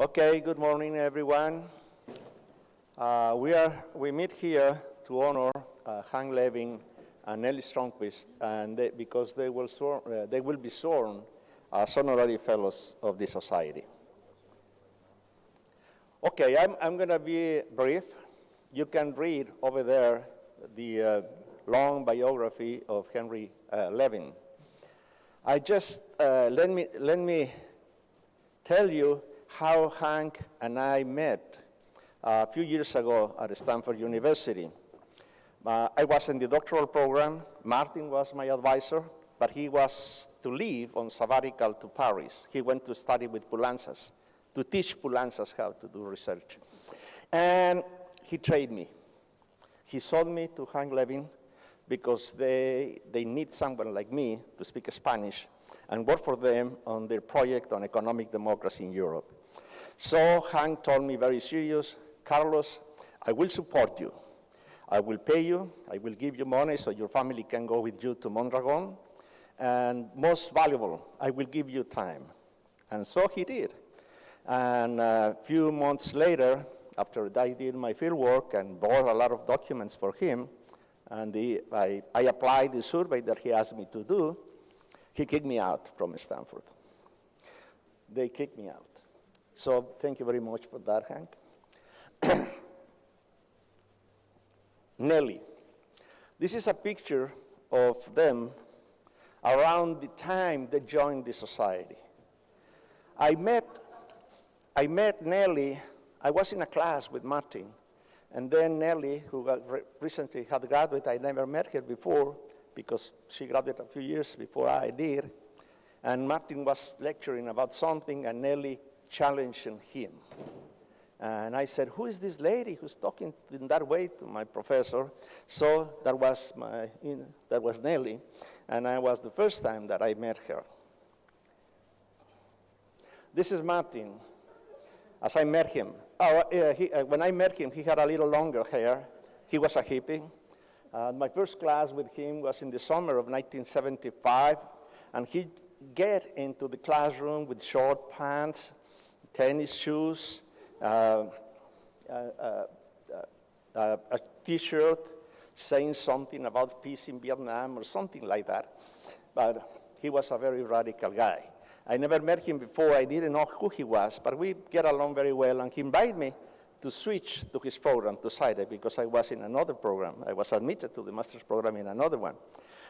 Okay, good morning, everyone. We meet here to honor Hank Levin and Nelly Stromquist, and because they will be sworn as honorary fellows of the society. Okay, I'm going to be brief. You can read over there the long biography of Henry Levin. I just let me tell you how Hank and I met a few years ago at Stanford University. I was in the doctoral program. Martin was my advisor, but he was to leave on sabbatical to Paris. He went to study with Poulantzas, to teach Poulantzas how to do research. And he trained me. He sold me to Hank Levin because they need someone like me to speak Spanish and work for them on their project on economic democracy in Europe. So Hank told me very serious, Carlos, I will support you. I will pay you. I will give you money so your family can go with you to Mondragon. And most valuable, I will give you time. And so he did. And a few months later, after I did my field work and bought a lot of documents for him, and I applied the survey that he asked me to do, he kicked me out from Stanford. They kicked me out. So thank you very much for that, Hank. Nelly. This is a picture of them around the time they joined the society. I met Nelly. I was in a class with Martin, and then Nelly, who recently had graduated, I never met her before because she graduated a few years before I did, and Martin was lecturing about something, and Nelly challenged him. And I said, who is this lady who's talking in that way to my professor? So that was Nelly, and it was the first time that I met her. This is Martin, as I met him. When I met him, he had a little longer hair. He was a hippie. My first class with him was in the summer of 1975, and he'd get into the classroom with short pants, tennis shoes, a T-shirt saying something about peace in Vietnam or something like that. But he was a very radical guy. I never met him before. I didn't know who he was, but we get along very well, and he invited me to switch to his program, to CIES, because I was in another program. I was admitted to the master's program in another one.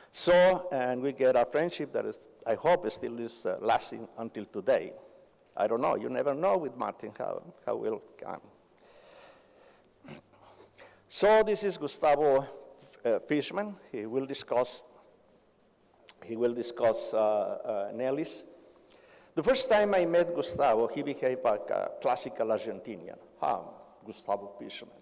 So, and we get a friendship that is, I hope, still is lasting until today. I don't know. You never know with Martin how will come. So this is Gustavo Fishman. He will discuss Nelly's. The first time I met Gustavo, he behaved like a classical Argentinian. Gustavo Fishman.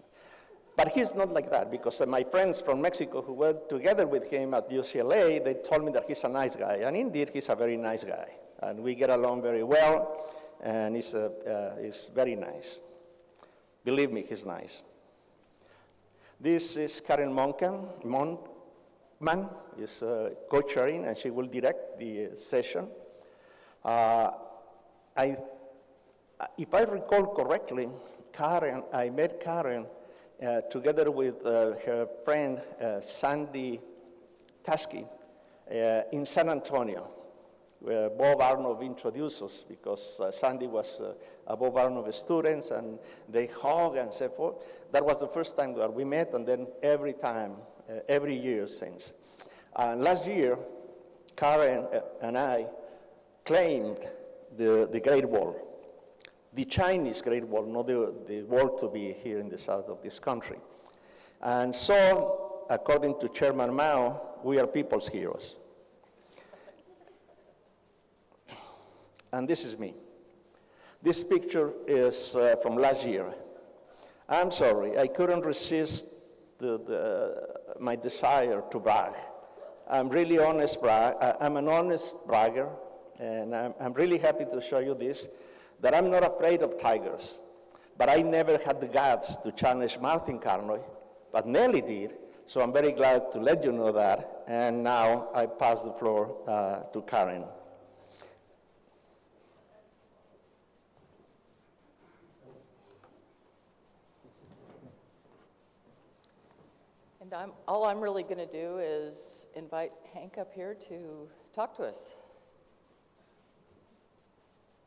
But he's not like that, because my friends from Mexico who were together with him at UCLA, they told me that he's a nice guy. And indeed, he's a very nice guy. And we get along very well, and he's very nice. Believe me, he's nice. This is Karen Monkman is co-chairing, and she will direct the session. If I recall correctly, I met Karen together with her friend Sandy Tasky in San Antonio, where Bob Arnold introduced us, because Sandy was a Bob Arnold student, and they hugged and so forth. That was the first time that we met, and then every year since. Last year, Karen and I claimed the Great Wall. The Chinese Great Wall, not the wall to be here in the south of this country. And so, according to Chairman Mao, we are people's heroes. And this is me. This picture is from last year. I'm sorry, I couldn't resist my desire to brag. I'm really honest I'm an honest bragger, and I'm really happy to show you this, that I'm not afraid of tigers. But I never had the guts to challenge Martin Carnoy, but Nelly did, so I'm very glad to let you know that. And now I pass the floor to Karen. And all I'm really going to do is invite Hank up here to talk to us.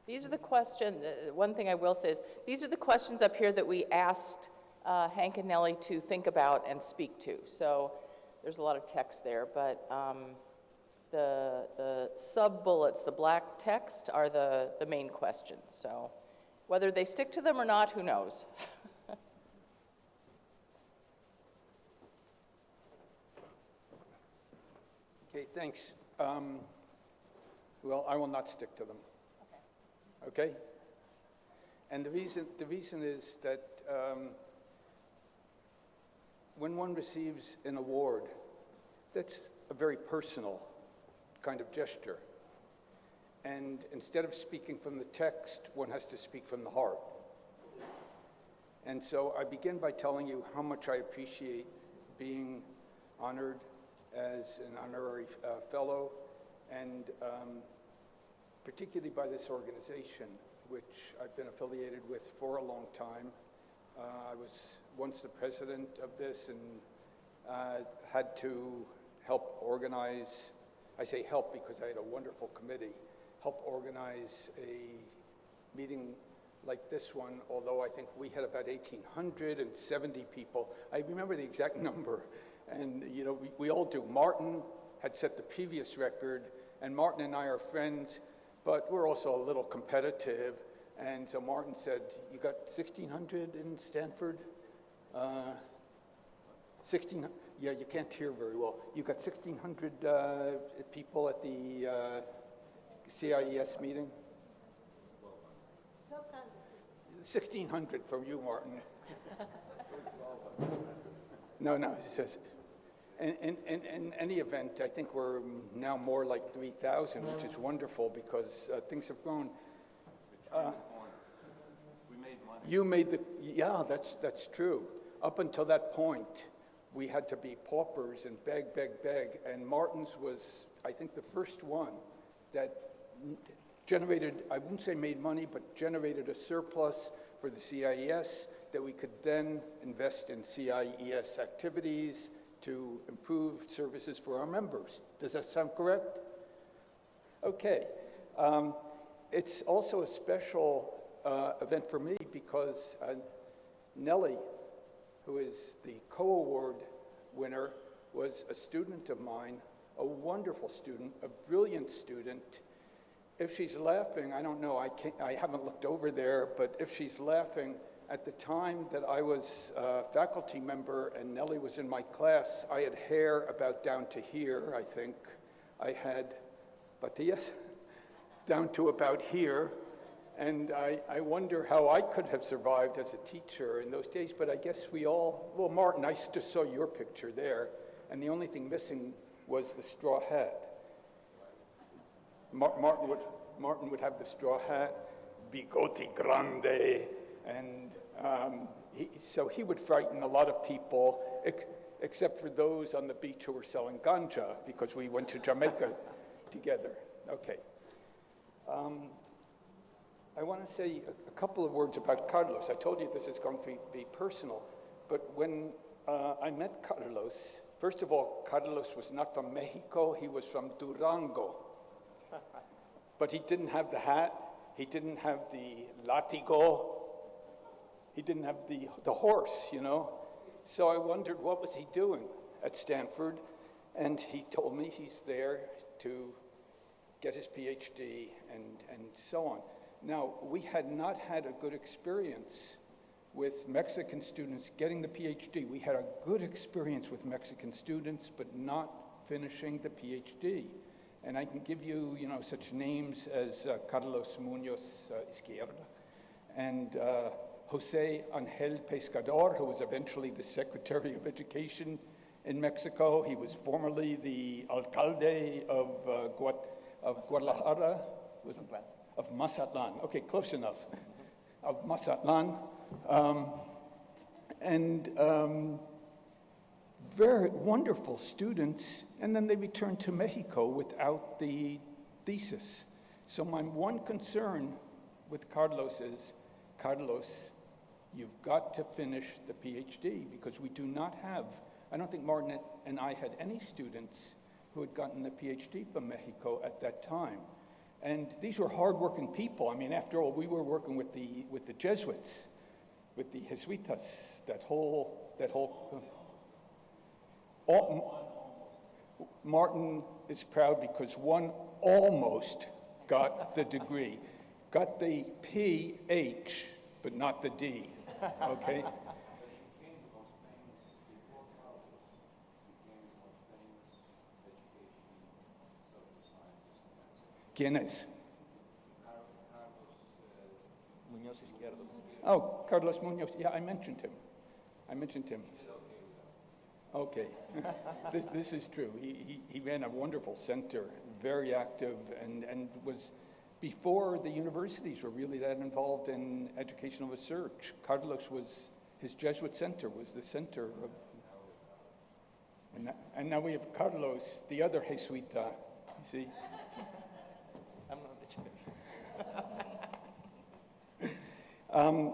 These are the questions, one thing I will say is, these are the questions up here that we asked Hank and Nelly to think about and speak to. So there's a lot of text there, but the sub-bullets, the black text, are the main questions. So whether they stick to them or not, who knows? Okay, thanks. Well, I will not stick to them. Okay? And the reason is that when one receives an award, that's a very personal kind of gesture. And instead of speaking from the text, one has to speak from the heart. And so I begin by telling you how much I appreciate being honored as an honorary fellow, and particularly by this organization, which I've been affiliated with for a long time. I was once the president of this and had to help organize, I say help because I had a wonderful committee, help organize a meeting like this one, although I think we had about 1,870 people. I remember the exact number, and you know, we all do. Martin had set the previous record, and Martin and I are friends, but we're also a little competitive, and so Martin said, you got 1,600 in Stanford? 16, yeah, you can't hear very well. You got 1,600 people at the CIES meeting? 1,600 from you, Martin. No, it says, in any event, I think we're now more like 3,000, which is wonderful because things have grown. We made money. You made yeah, that's true. Up until that point, we had to be paupers and beg, and Martin's was, I think, the first one that generated, I won't say made money, but generated a surplus for the CIES that we could then invest in CIES activities to improve services for our members. Does that sound correct? Okay. It's also a special event for me because Nelly, who is the co-award winner, was a student of mine, a wonderful student, a brilliant student. If she's laughing, I don't know, I haven't looked over there, but if she's laughing, at the time that I was a faculty member and Nelly was in my class, I had hair about down to here, I think. I had patillas down to about here, and I wonder how I could have survived as a teacher in those days, but I guess we all, well, Martin, I just saw your picture there, and the only thing missing was the straw hat. Martin would have the straw hat, bigote grande, and so he would frighten a lot of people, except for those on the beach who were selling ganja, because we went to Jamaica together. Okay. I want to say a couple of words about Carlos. I told you this is going to be personal, but when I met Carlos, first of all, Carlos was not from Mexico, he was from Durango. But he didn't have the hat, he didn't have the latigo, he didn't have the horse, you know. So I wondered, what was he doing at Stanford? And he told me he's there to get his PhD and so on. Now, we had not had a good experience with Mexican students getting the PhD. We had a good experience with Mexican students, but not finishing the PhD. And I can give you, you know, such names as Carlos Munoz Izquierda and Jose Angel Pescador, who was eventually the Secretary of Education in Mexico. He was formerly the alcalde of Guadalajara, of Mazatlan. Okay, close enough. Of Mazatlan. Very wonderful students, and then they returned to Mexico without the thesis. So my one concern with Carlos is, Carlos, you've got to finish the PhD because we do not have I don't think Martin and I had any students who had gotten a PhD from Mexico at that time. And these were hardworking people. I mean, after all, we were working with the Jesuits, with the Jesuitas, Martin is proud because one almost got the degree, got the PH, but not the D, okay? ¿Quién es? Muñoz Izquierdo. Oh, Carlos Munoz. Yeah, I mentioned him. Okay. This is true. He ran a wonderful center, very active, and was, before the universities were really that involved in educational research. Carlos was, his Jesuit center was the center of, and now we have Carlos, the other Jesuita, you see? I'm not the chair.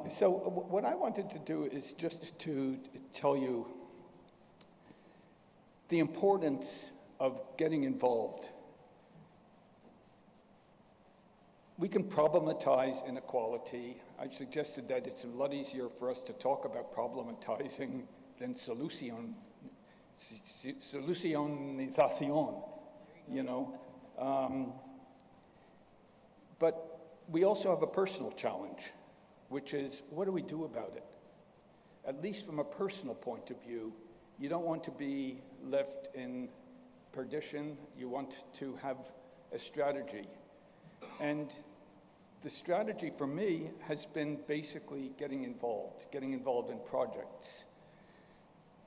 So what I wanted to do is just to tell you the importance of getting involved. We can problematize inequality. I've suggested that it's a lot easier for us to talk about problematizing than solucionización, you know. But we also have a personal challenge, which is, what do we do about it? At least from a personal point of view, you don't want to be left in perdition. You want to have a strategy. And the strategy for me has been basically getting involved in projects.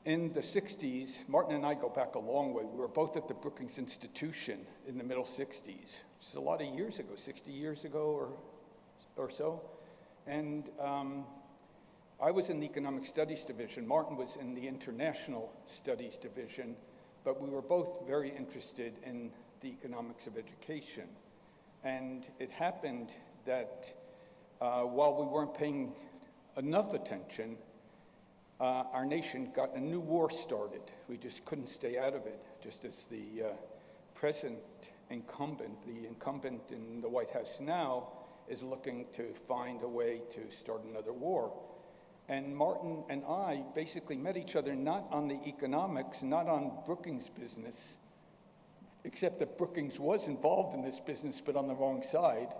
In the 60s, Martin and I go back a long way. We were both at the Brookings Institution in the middle 60s, which is a lot of years ago, 60 years ago or so. And I was in the Economic Studies Division. Martin was in the International Studies Division, but we were both very interested in the economics of education. And it happened that while we weren't paying enough attention, our nation got a new war started. We just couldn't stay out of it, just as the present incumbent, the incumbent in the White House now, is looking to find a way to start another war. And Martin and I basically met each other not on the economics, not on Brookings' business, except that Brookings was involved in this business, but on the wrong side,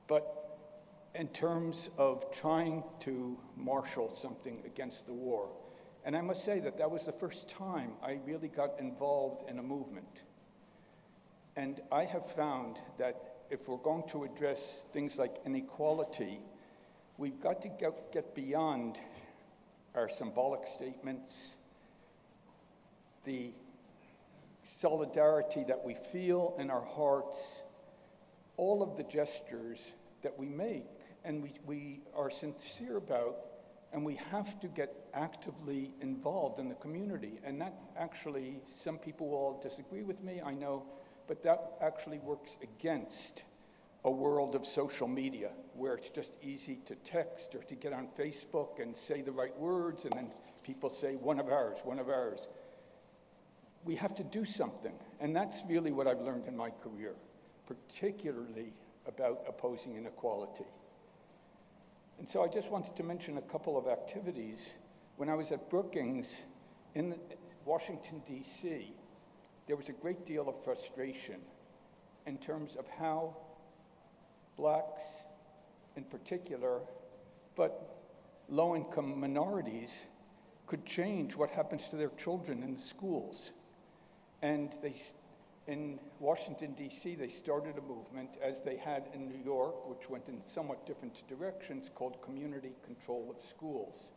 but in terms of trying to marshal something against the war. And I must say that that was the first time I really got involved in a movement. And I have found that if we're going to address things like inequality, we've got to get beyond our symbolic statements, the solidarity that we feel in our hearts, all of the gestures that we make and we are sincere about, and we have to get actively involved in the community. And that actually, some people will disagree with me, I know, but that actually works against a world of social media where it's just easy to text or to get on Facebook and say the right words, and then people say, one of ours, one of ours. We have to do something, and that's really what I've learned in my career, particularly about opposing inequality. And so I just wanted to mention a couple of activities. When I was at Brookings in Washington, D.C., there was a great deal of frustration in terms of how blacks in particular, but low-income minorities could change what happens to their children in the schools. And in Washington, D.C., they started a movement, as they had in New York, which went in somewhat different directions, called Community Control of Schools.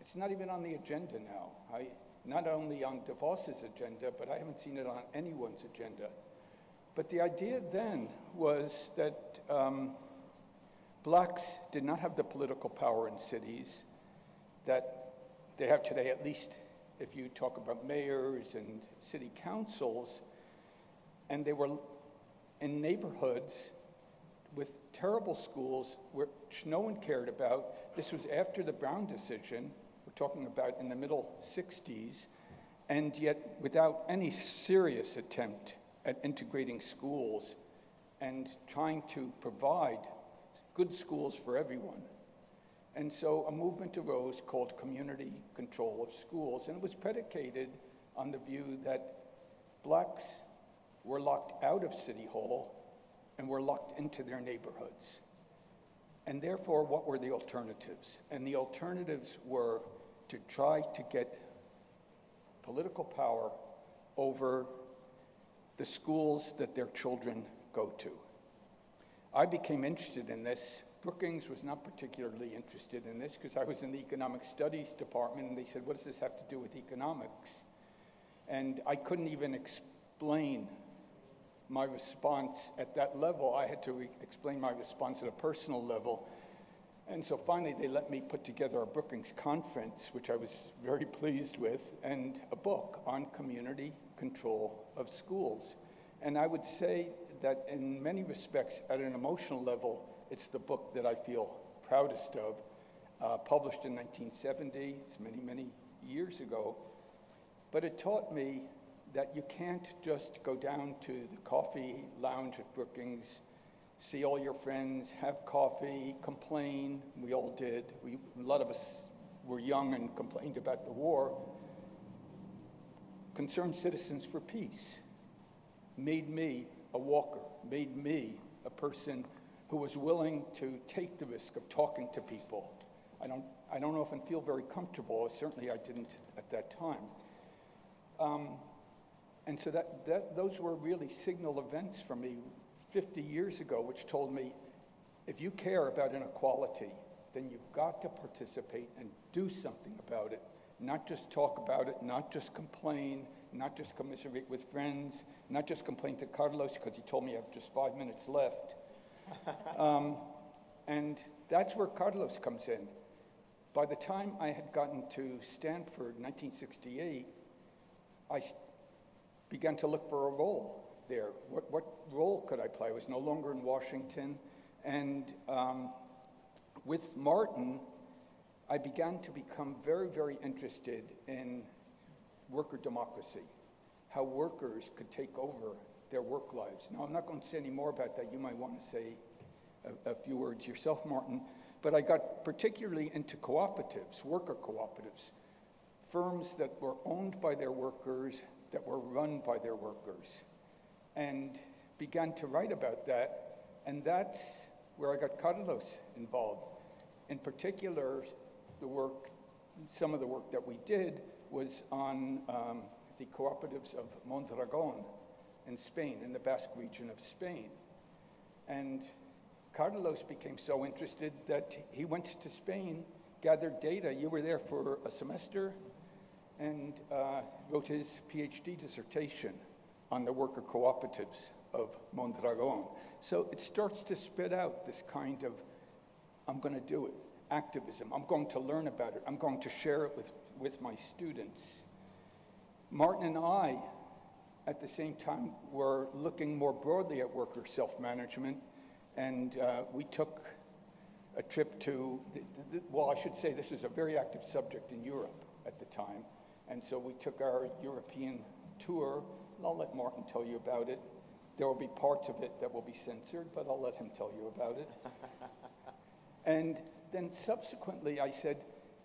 It's not even on the agenda now. Not only on DeVos's agenda, but I haven't seen it on anyone's agenda. But the idea then was that blacks did not have the political power in cities that they have today, at least if you talk about mayors and city councils, and they were in neighborhoods with terrible schools which no one cared about. This was after the Brown decision. We're talking about in the middle 60s. and yet without any serious attempt at integrating schools and trying to provide good schools for everyone. And so a movement arose called Community Control of Schools, and it was predicated on the view that blacks were locked out of City Hall and were locked into their neighborhoods. And therefore, what were the alternatives? And the alternatives were to try to get political power over the schools that their children go to. I became interested in this. Brookings was not particularly interested in this because I was in the economic studies department, and they said, what does this have to do with economics? And I couldn't even explain my response at that level. I had to explain my response at a personal level. And so finally they let me put together a Brookings conference, which I was very pleased with, and a book on community control of schools. And I would say that in many respects, at an emotional level, it's the book that I feel proudest of, published in 1970, it's many, many years ago. But it taught me that you can't just go down to the coffee lounge at Brookings, see all your friends, have coffee, complain. We all did. A lot of us were young and complained about the war. Concerned Citizens for Peace made me a walker, made me a person who was willing to take the risk of talking to people. I don't often feel very comfortable. Certainly I didn't at that time. And so those were really signal events for me 50 years ago, which told me, if you care about inequality, then you've got to participate and do something about it. Not just talk about it, not just complain, not just commiserate with friends, not just complain to Carlos because he told me I have just 5 minutes left. And that's where Carlos comes in. By the time I had gotten to Stanford in 1968, I began to look for a role there. What role could I play? I was no longer in Washington. And with Martin, I began to become very, very interested in worker democracy, how workers could take over their work lives. Now, I'm not going to say any more about that. You might want to say a few words yourself, Martin. But I got particularly into cooperatives, worker cooperatives, firms that were owned by their workers, that were run by their workers, and began to write about that. And that's where I got Carlos involved. In particular, some of the work that we did was on the cooperatives of Mondragon in Spain, in the Basque region of Spain. And Carlos became so interested that he went to Spain, gathered data. You were there for a semester, and wrote his PhD dissertation on the worker cooperatives of Mondragon. So it starts to spit out this kind of, I'm going to do it, activism. I'm going to learn about it. I'm going to share it with my students. Martin and I, at the same time, were looking more broadly at worker self-management, and we took a trip to, well, I should say this is a very active subject in Europe at the time, and so we took our European tour. I'll let Martin tell you about it. There will be parts of it that will be censored, but I'll let him tell you about it. And then subsequently I said,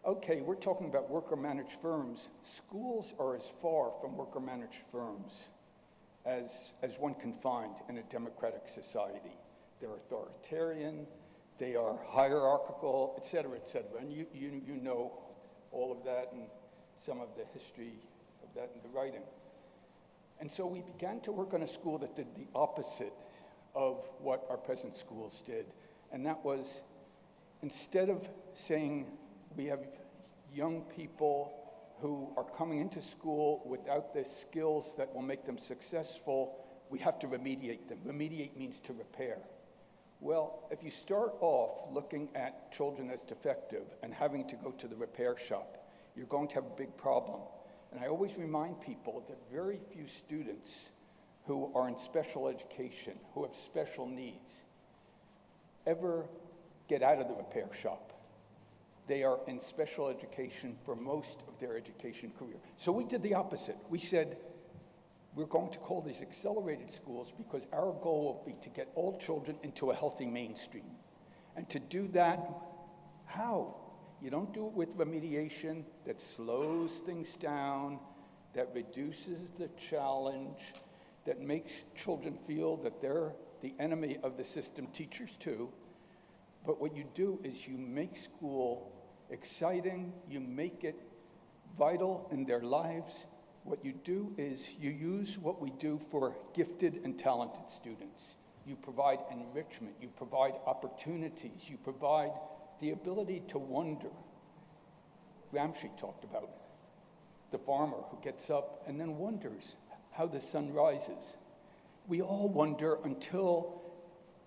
okay, we're talking about worker-managed firms. Schools are as far from worker-managed firms as one can find in a democratic society. They're authoritarian, they are hierarchical, et cetera, and you know all of that and some of the history of that in the writing. And so we began to work on a school that did the opposite of what our present schools did. And that was, instead of saying we have young people who are coming into school without the skills that will make them successful, we have to remediate them. Remediate means to repair. Well, if you start off looking at children as defective and having to go to the repair shop, you're going to have a big problem. And I always remind people that very few students who are in special education, who have special needs, ever get out of the repair shop. they are in special education for most of their education career. So we did the opposite. We said, we're going to call these accelerated schools because our goal will be to get all children into a healthy mainstream. And to do that, how? You don't do it with remediation that slows things down, that reduces the challenge, that makes children feel that they're the enemy of the system, teachers too. But what you do is you make school exciting, you make it vital in their lives. What you do is you use what we do for gifted and talented students. You provide enrichment, you provide opportunities, you provide the ability to wonder. Gramsci talked about the farmer who gets up and then wonders how the sun rises. We all wonder until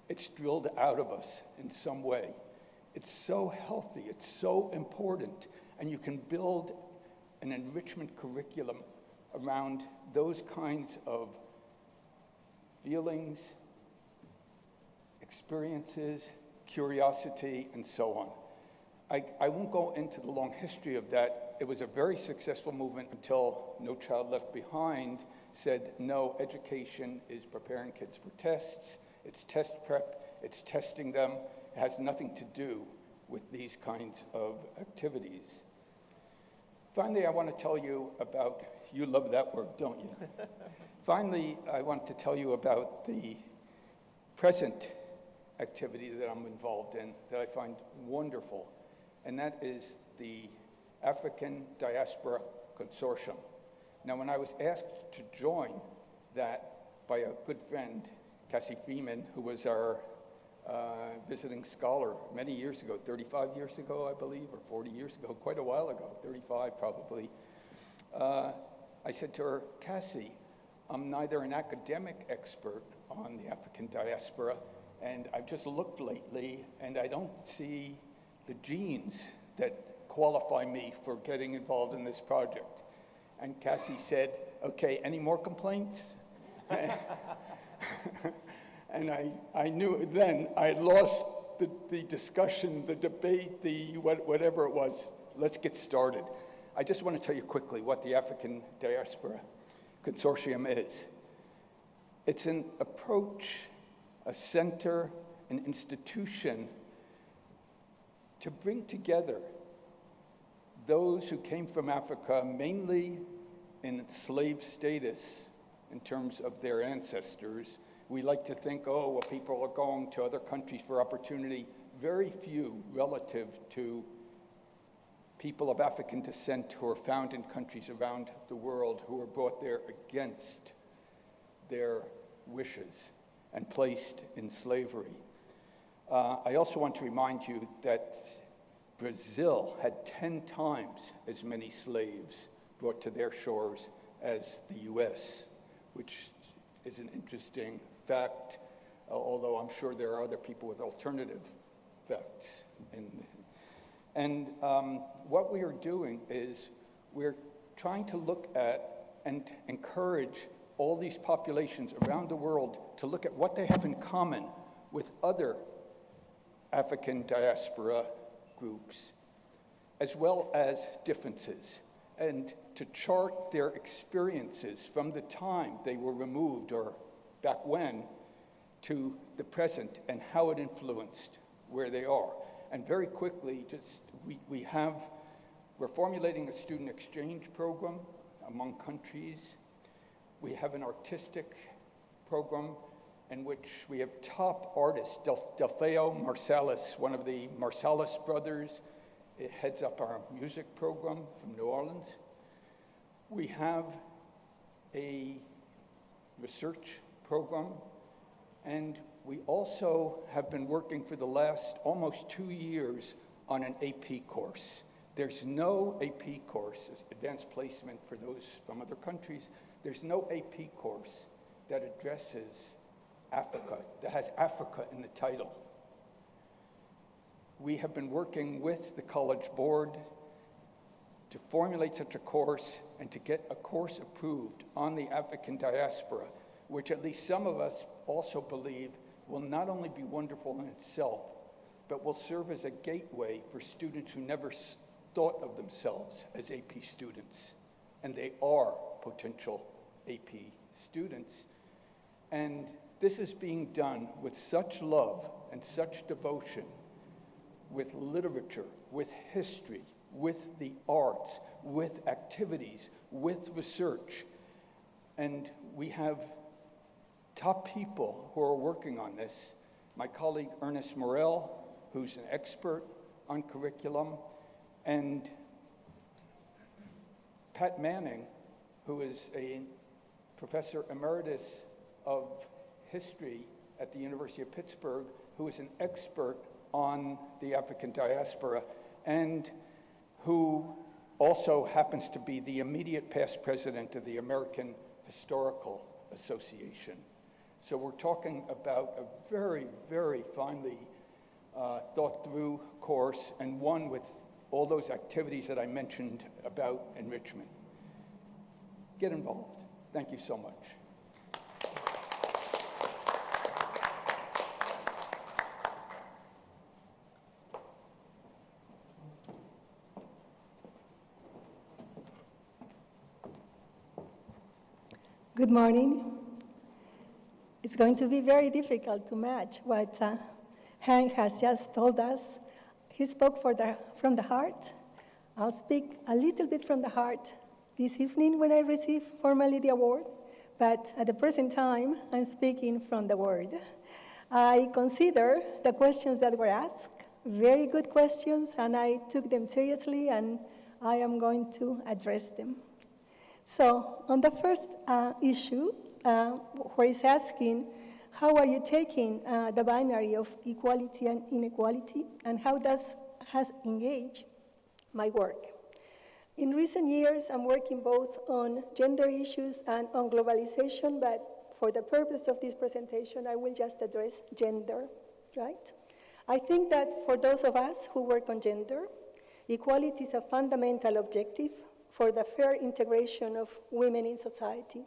it's drilled out of us in some way. It's so healthy, it's so important, and you can build an enrichment curriculum around those kinds of feelings, experiences, curiosity, and so on. I won't go into the long history of that. It was a very successful movement until No Child Left Behind said, no, education is preparing kids for tests, it's test prep, it's testing them. It has nothing to do with these kinds of activities. Finally, I want to tell you about, you love that word, don't you? Finally, I want to tell you about the present activity that I'm involved in that I find wonderful, and that is the African Diaspora Consortium. Now, when I was asked to join that by a good friend, Cassie Freeman, who was our visiting scholar many years ago, 35 years ago, I believe, or 40 years ago, quite a while ago, 35 probably, I said to her, Cassie, I'm neither an academic expert on the African diaspora, and I've just looked lately, and I don't see the genes that qualify me for getting involved in this project. And Cassie said, okay, any more complaints? And I knew then I had lost the discussion, the debate, whatever it was. Let's get started. I just want to tell you quickly what the African Diaspora Consortium is. It's an approach, a center, an institution to bring together those who came from Africa, mainly in slave status in terms of their ancestors. We like to think, oh, well, people are going to other countries for opportunity. Very few relative to people of African descent who are found in countries around the world who were brought there against their wishes and placed in slavery. I also want to remind you that Brazil had 10 times as many slaves brought to their shores as the US, which is an interesting fact, although I'm sure there are other people with alternative facts. And what we are doing is we're trying to look at and encourage all these populations around the world to look at what they have in common with other African diaspora groups, as well as differences, and to chart their experiences from the time they were removed or back when to the present and how it influenced where they are. And very quickly, we're formulating a student exchange program among countries. We have an artistic program in which we have top artists. Delfeo Marsalis, one of the Marsalis brothers, it heads up our music program from New Orleans. We have a research program, and we also have been working for the last almost 2 years on an AP course. There's no AP course, advanced placement for those from other countries, there's no AP course that addresses Africa, that has Africa in the title. We have been working with the College Board to formulate such a course and to get a course approved on the African diaspora, which at least some of us also believe will not only be wonderful in itself, but will serve as a gateway for students who never thought of themselves as AP students, and they are potential AP students. And this is being done with such love and such devotion, with literature, with history, with the arts, with activities, with research. And we have top people who are working on this. My colleague Ernest Morel, who's an expert on curriculum, and Pat Manning, who is a professor emeritus of history at the University of Pittsburgh, who is an expert on the African diaspora, and who also happens to be the immediate past president of the American Historical Association. So we're talking about a very, very finely thought through course, and one with all those activities that I mentioned about enrichment. Get involved. Thank you so much. Good morning. It's going to be very difficult to match what Hank has just told us. He spoke from the heart. I'll speak a little bit from the heart this evening when I receive formally the award, but at the present time, I'm speaking from the word. I consider the questions that were asked very good questions, and I took them seriously, and I am going to address them. So on the first issue, where it's asking, how are you taking the binary of equality and inequality, and how has engaged my work? In recent years, I'm working both on gender issues and on globalization, but for the purpose of this presentation, I will just address gender, right? I think that for those of us who work on gender, equality is a fundamental objective for the fair integration of women in society.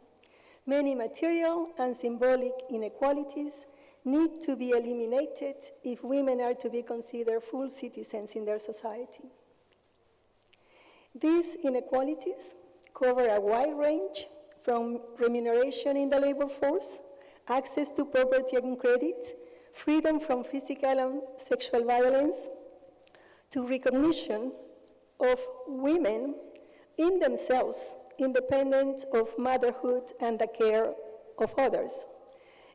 Many material and symbolic inequalities need to be eliminated if women are to be considered full citizens in their society. These inequalities cover a wide range, from remuneration in the labor force, access to property and credit, freedom from physical and sexual violence, to recognition of women in themselves, independent of motherhood and the care of others.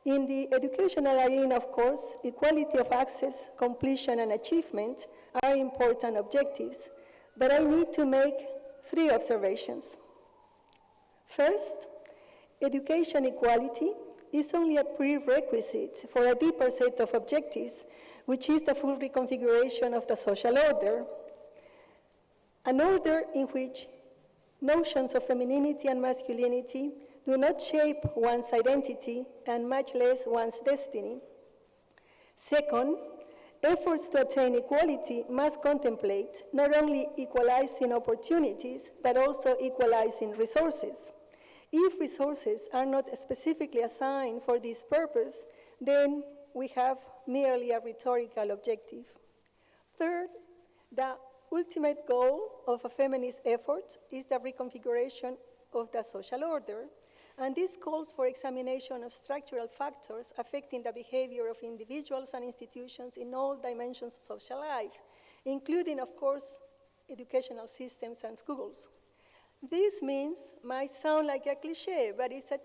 In the educational arena, of course, equality of access, completion, and achievement are important objectives, but I need to make 3 observations. First, education equality is only a prerequisite for a deeper set of objectives, which is the full reconfiguration of the social order, an order in which notions of femininity and masculinity do not shape one's identity and much less one's destiny. Second, efforts to attain equality must contemplate not only equalizing opportunities, but also equalizing resources. If resources are not specifically assigned for this purpose, then we have merely a rhetorical objective. Third, the ultimate goal of a feminist effort is the reconfiguration of the social order, and this calls for examination of structural factors affecting the behavior of individuals and institutions in all dimensions of social life, including, of course, educational systems and schools. This might sound like a cliche, but it's a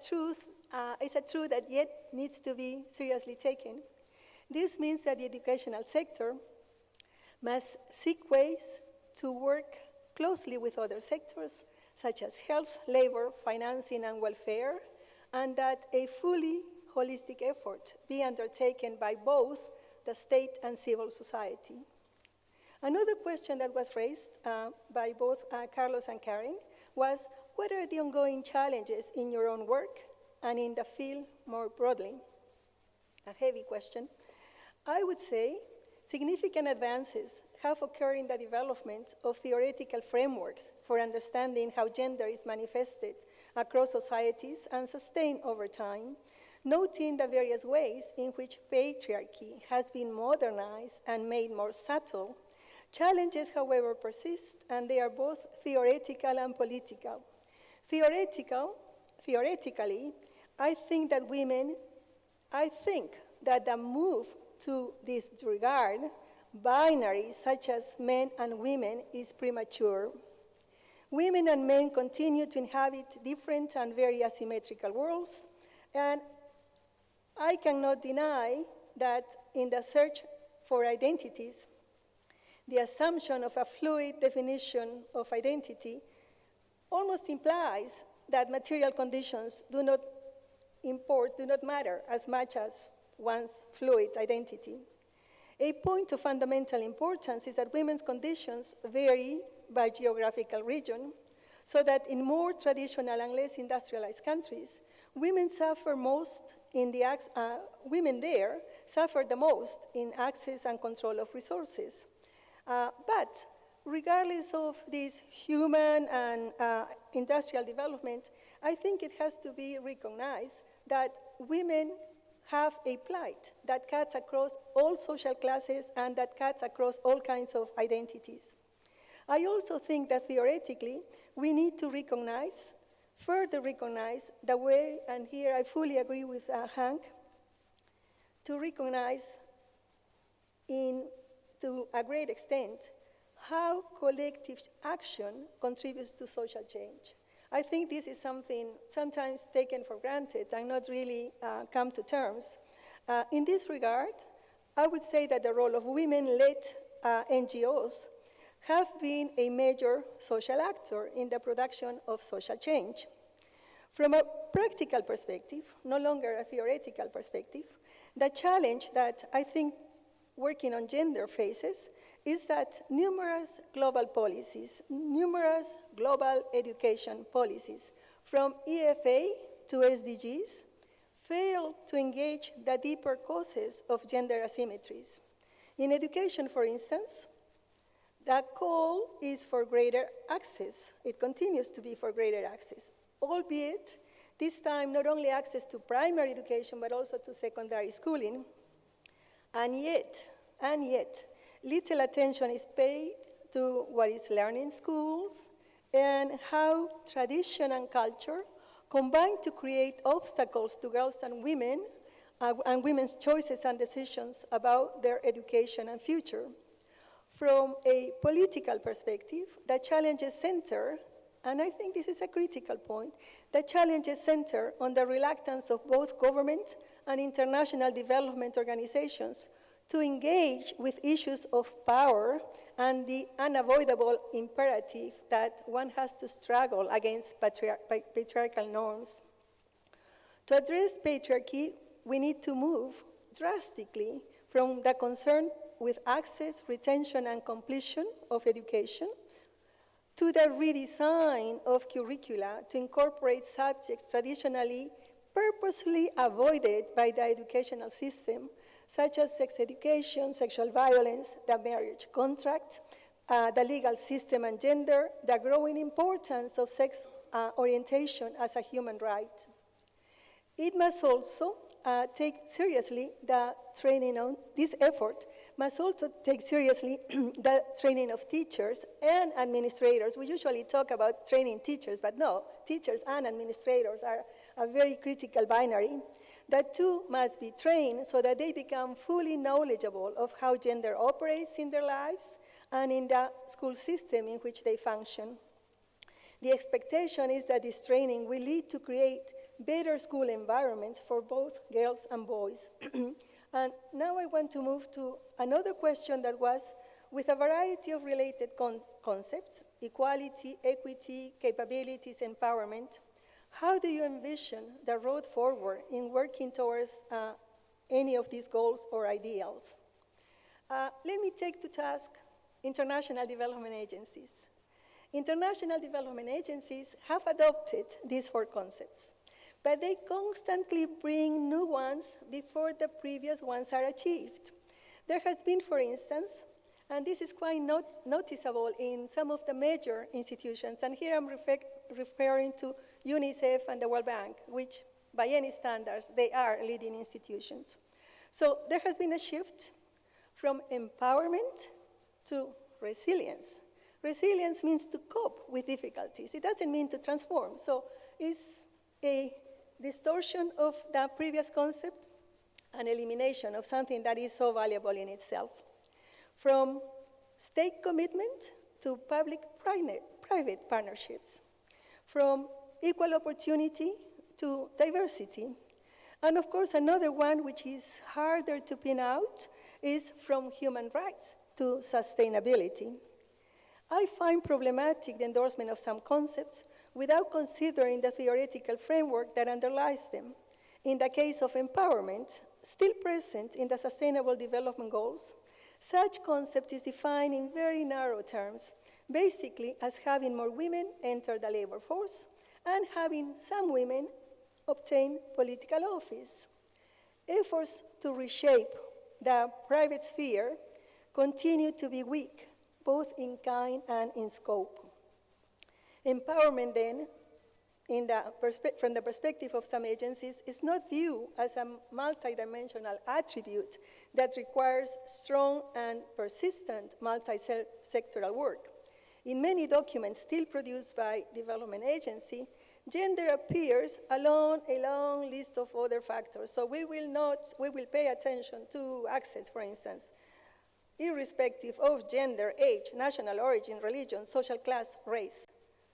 truth that yet needs to be seriously taken. This means that the educational sector must seek ways to work closely with other sectors, such as health, labor, financing, and welfare, and that a fully holistic effort be undertaken by both the state and civil society. Another question that was raised by both Carlos and Karen was, what are the ongoing challenges in your own work and in the field more broadly? A heavy question. I would say significant advances have occurred in the development of theoretical frameworks for understanding how gender is manifested across societies and sustained over time. noting the various ways in which patriarchy has been modernized and made more subtle. Challenges, however, persist, and they are both theoretical and political. Theoretically, I think that the move to disregard binaries such as men and women is premature. Women and men continue to inhabit different and very asymmetrical worlds, and I cannot deny that in the search for identities, the assumption of a fluid definition of identity almost implies that material conditions do not matter as much as one's fluid identity. A point of fundamental importance is that women's conditions vary by geographical region, so that in more traditional and less industrialized countries, women there suffer the most in access and control of resources. But regardless of this human and industrial development, I think it has to be recognized that women have a plight that cuts across all social classes and that cuts across all kinds of identities. I also think that theoretically, we need to further recognize the way, and here I fully agree with Hank, to recognize to a great extent how collective action contributes to social change. I think this is something sometimes taken for granted and not really come to terms. In this regard, I would say that the role of women-led NGOs have been a major social actor in the production of social change. From a practical perspective, no longer a theoretical perspective, the challenge that I think working on gender faces is that numerous global policies, numerous global education policies, from EFA to SDGs, fail to engage the deeper causes of gender asymmetries. In education, for instance, the call is for greater access. It continues to be for greater access, albeit this time not only access to primary education, but also to secondary schooling. And yet, little attention is paid to what is learned in schools and how tradition and culture combine to create obstacles to girls and women's choices and decisions about their education and future. From a political perspective, the challenges center, and I think this is a critical point, the challenges center on the reluctance of both government and international development organizations to engage with issues of power and the unavoidable imperative that one has to struggle against patriarchal norms. To address patriarchy, we need to move drastically from the concern with access, retention, and completion of education to the redesign of curricula to incorporate subjects traditionally purposely avoided by the educational system, such as sex education, sexual violence, the marriage contract, the legal system and gender, the growing importance of sex orientation as a human right. It must also take seriously the training on this effort, must also take seriously the training of teachers and administrators. We usually talk about training teachers, but no, teachers and administrators are a very critical binary. The two must be trained so that they become fully knowledgeable of how gender operates in their lives and in the school system in which they function. The expectation is that this training will lead to create better school environments for both girls and boys. And now I want to move to another question that was, with a variety of related concepts, equality, equity, capabilities, empowerment, how do you envision the road forward in working towards any of these goals or ideals? Let me take to task international development agencies. International development agencies have adopted these four concepts, but they constantly bring new ones before the previous ones are achieved. There has been, for instance, and this is quite noticeable in some of the major institutions, and here I'm referring to UNICEF and the World Bank, which by any standards, they are leading institutions. So there has been a shift from empowerment to resilience. Resilience means to cope with difficulties. It doesn't mean to transform. So it's a distortion of the previous concept, an elimination of something that is so valuable in itself. From state commitment to public-private partnerships. From equal opportunity to diversity. And of course, another one which is harder to pin out is from human rights to sustainability. I find problematic the endorsement of some concepts without considering the theoretical framework that underlies them. In the case of empowerment, still present in the Sustainable Development Goals, such concept is defined in very narrow terms, basically as having more women enter the labor force and having some women obtain political office. Efforts to reshape the private sphere continue to be weak, both in kind and in scope. Empowerment, then, from the perspective of some agencies, is not viewed as a multidimensional attribute that requires strong and persistent multi-sectoral work. In many documents still produced by development agency, gender appears along a long list of other factors. So we will pay attention to access, for instance, irrespective of gender, age, national origin, religion, social class, race,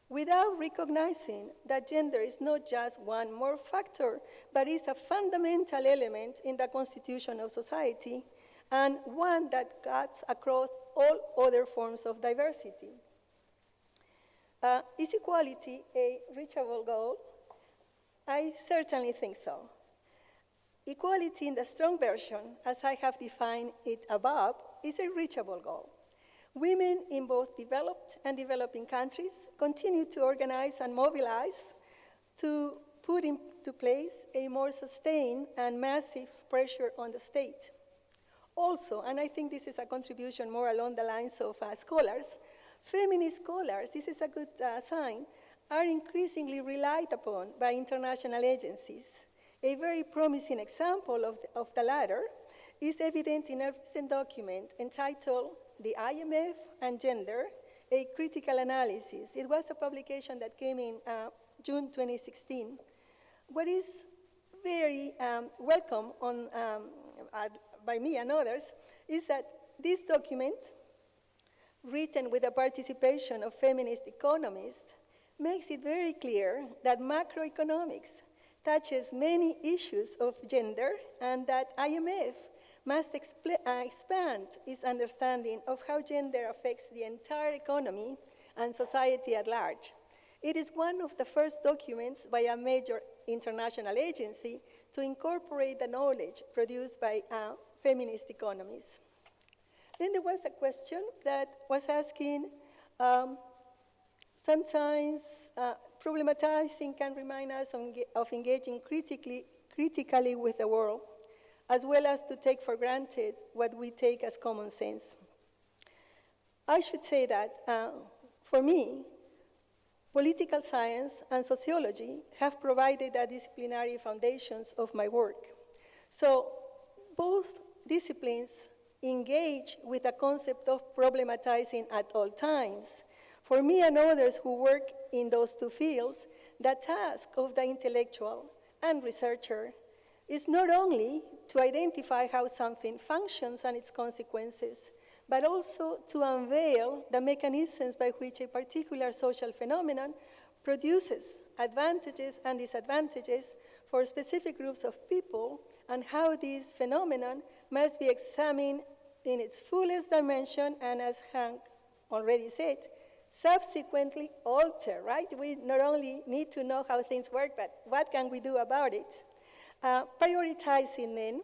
without recognizing that gender is not just one more factor, but is a fundamental element in the constitution of society and one that cuts across all other forms of diversity. Is equality a reachable goal? I certainly think so. Equality in the strong version, as I have defined it above, is a reachable goal. Women in both developed and developing countries continue to organize and mobilize to put into place a more sustained and massive pressure on the state. Also, and I think this is a contribution more along the lines of scholars, feminist scholars, this is a good sign, are increasingly relied upon by international agencies. A very promising example of the latter is evident in a recent document entitled The IMF and Gender, a Critical Analysis. It was a publication that came in June 2016. What is very welcome by me and others is that this document, written with the participation of feminist economists, makes it very clear that macroeconomics touches many issues of gender and that IMF must expand its understanding of how gender affects the entire economy and society at large. It is one of the first documents by a major international agency to incorporate the knowledge produced by feminist economists. Then there was a question that was asking, sometimes problematizing can remind us of engaging critically with the world, as well as to take for granted what we take as common sense. I should say that, for me, political science and sociology have provided the disciplinary foundations of my work. So both disciplines engage with the concept of problematizing at all times. For me and others who work in those two fields, the task of the intellectual and researcher is not only to identify how something functions and its consequences, but also to unveil the mechanisms by which a particular social phenomenon produces advantages and disadvantages for specific groups of people, and how this phenomenon must be examined in its fullest dimension, and as Hank already said, subsequently altered, right? We not only need to know how things work, but what can we do about it? Prioritizing, then,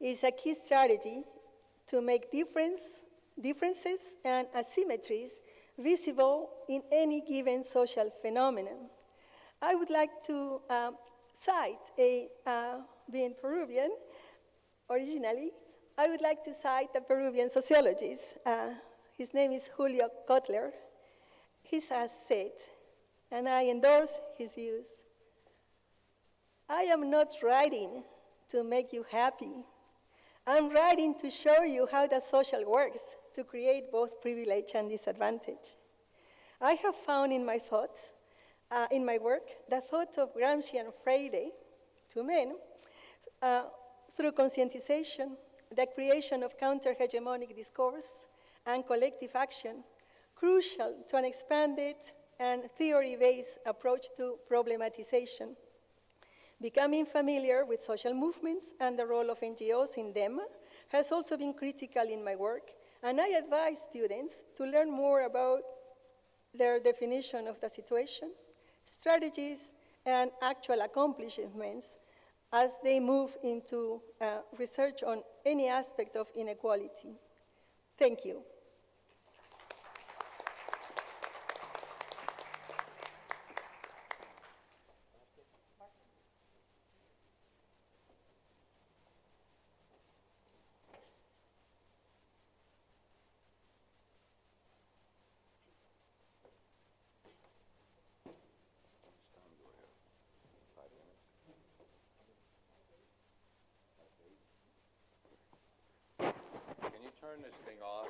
is a key strategy to make differences and asymmetries visible in any given social phenomenon. I would like to cite, being Peruvian originally, I would like to cite a Peruvian sociologist. His name is Julio Kotler. He has said, and I endorse his views, I am not writing to make you happy. I'm writing to show you how the social works to create both privilege and disadvantage. I have found in my thoughts, in my work, the thought of Gramsci and Freire, two men, through conscientization, the creation of counter-hegemonic discourse, and collective action, crucial to an expanded and theory-based approach to problematization. Becoming familiar with social movements and the role of NGOs in them has also been critical in my work, and I advise students to learn more about their definition of the situation, strategies, and actual accomplishments as they move into research on any aspect of inequality. Thank you. Can you turn this thing off?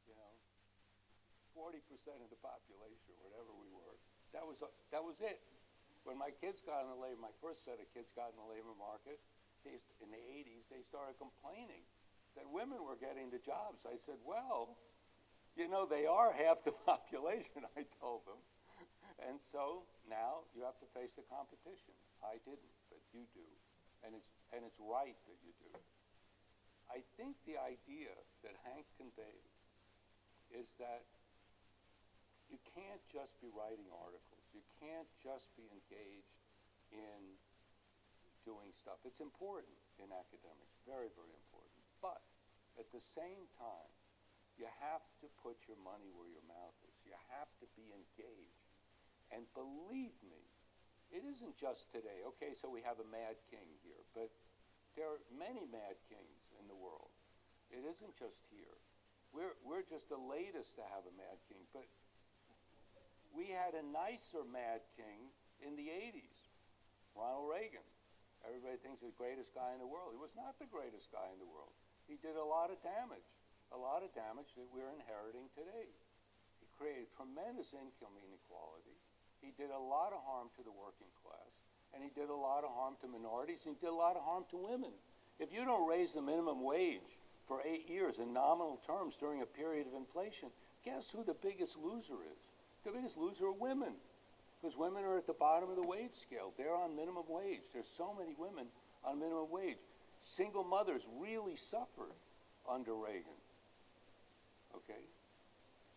you know, 40% of the population, or whatever we were. That was it. When my kids got in the labor, my first set of kids got in the labor market, in the 80s, they started complaining that women were getting the jobs. I said, well, you know, they are half the population, I told them. And so now you have to face the competition. I didn't, but you do. And it's right that you do. I think the idea that Hank conveyed is that you can't just be writing articles. You can't just be engaged in doing stuff. It's important in academics, very, very important. But at the same time, you have to put your money where your mouth is. You have to be engaged. And believe me, it isn't just today. Okay, so we have a mad king here, but there are many mad kings in the world. It isn't just here. We're just the latest to have a mad king, but we had a nicer mad king in the 80s, Ronald Reagan. Everybody thinks he's the greatest guy in the world. He was not the greatest guy in the world. He did a lot of damage that we're inheriting today. He created tremendous income inequality. He did a lot of harm to the working class, and he did a lot of harm to minorities, and he did a lot of harm to women. If you don't raise the minimum wage for 8 years in nominal terms during a period of inflation, guess who the biggest loser is? The biggest loser are women, because women are at the bottom of the wage scale. They're on minimum wage. There's so many women on minimum wage. Single mothers really suffered under Reagan, okay?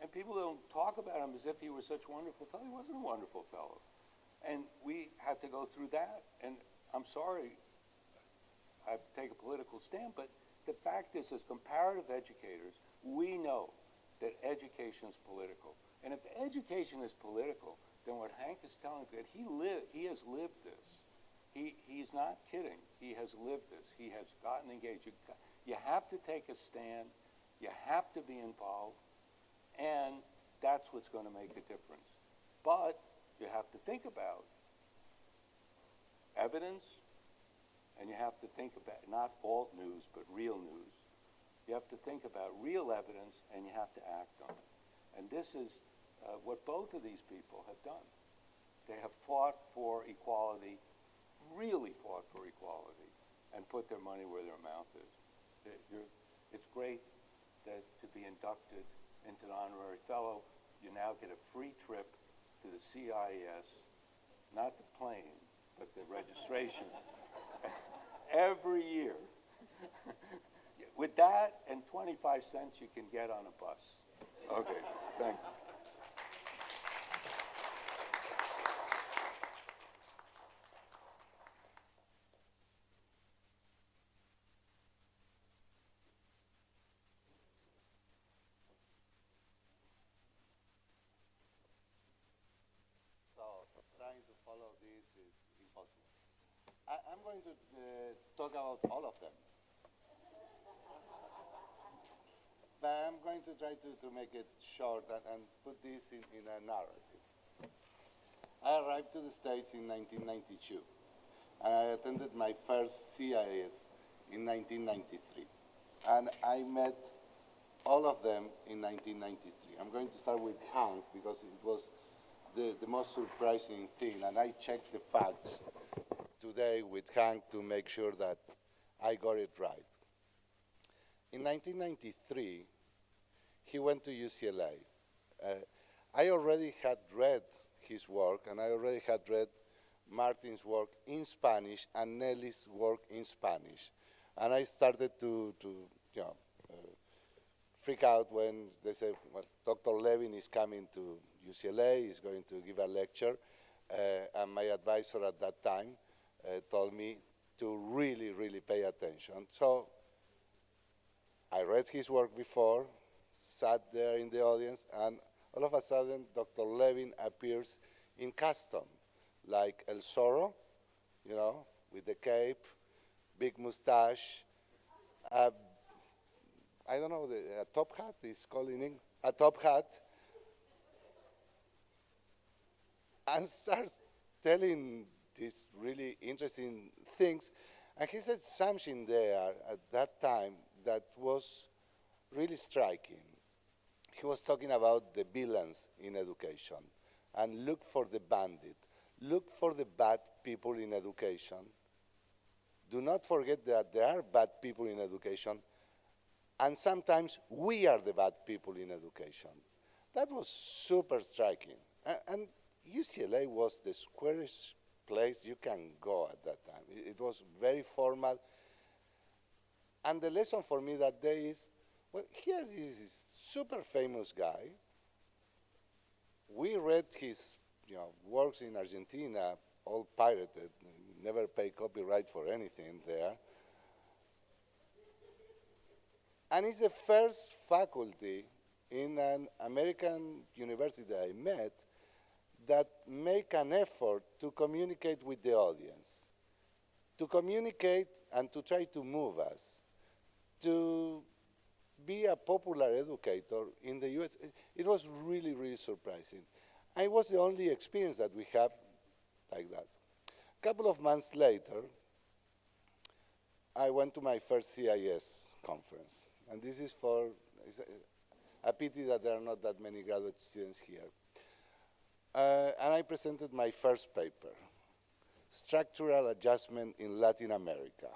And people don't talk about him as if he was such a wonderful fellow. He wasn't a wonderful fellow. And we had to go through that. And I'm sorry, I have to take a political stand, but the fact is, as comparative educators, we know that education is political. And if education is political, then what Hank is telling you, that he has lived this. He's not kidding. He has lived this. He has gotten engaged. You have to take a stand. You have to be involved. And that's what's going to make a difference. But you have to think about evidence, and you have to think about not alt news, but real news. You have to think about real evidence, and you have to act on it. And this is what both of these people have done. They have fought for equality, really fought for equality, and put their money where their mouth is. It's great to be inducted into the Honorary Fellow. You now get a free trip to the CIES, not the plane, but the registration, every year. With that and 25 cents, you can get on a bus. Okay, thank you. Trying to follow this is impossible. I'm going to talk about all of them. But I'm going to try to make it short and put this in a narrative. I arrived to the States in 1992, and I attended my first CIES in 1993. And I met all of them in 1993. I'm going to start with Hank because it was the most surprising thing, and I checked the facts today with Hank to make sure that I got it right. In 1993, he went to UCLA. I already had read his work, and I already had read Martin's work in Spanish and Nelly's work in Spanish. And I started to freak out when they said, well, Dr. Levin is coming to UCLA, he's going to give a lecture, and my advisor at that time told me to really, really pay attention. So I read his work before, sat there in the audience, and all of a sudden, Dr. Levin appears in custom, like El Zorro, you know, with the cape, big mustache, I don't know, a top hat is calling in, a top hat, and starts telling these really interesting things. And he said something there at that time that was really striking. he was talking about the villains in education, and look for the bandit, look for the bad people in education. Do not forget that there are bad people in education, and sometimes we are the bad people in education. That was super striking. And UCLA was the squarest place you can go at that time. It was very formal. And the lesson for me that day is, well, here is this super famous guy. We read his works in Argentina, all pirated, never pay copyright for anything there. And it's the first faculty in an American university that I met that make an effort to communicate with the audience, to communicate and to try to move us, to be a popular educator in the US. It was really, really surprising. And it was the only experience that we have like that. A couple of months later, I went to my first CIES conference. And this is for, it's a pity that there are not that many graduate students here. And I presented my first paper, Structural Adjustment in Latin America.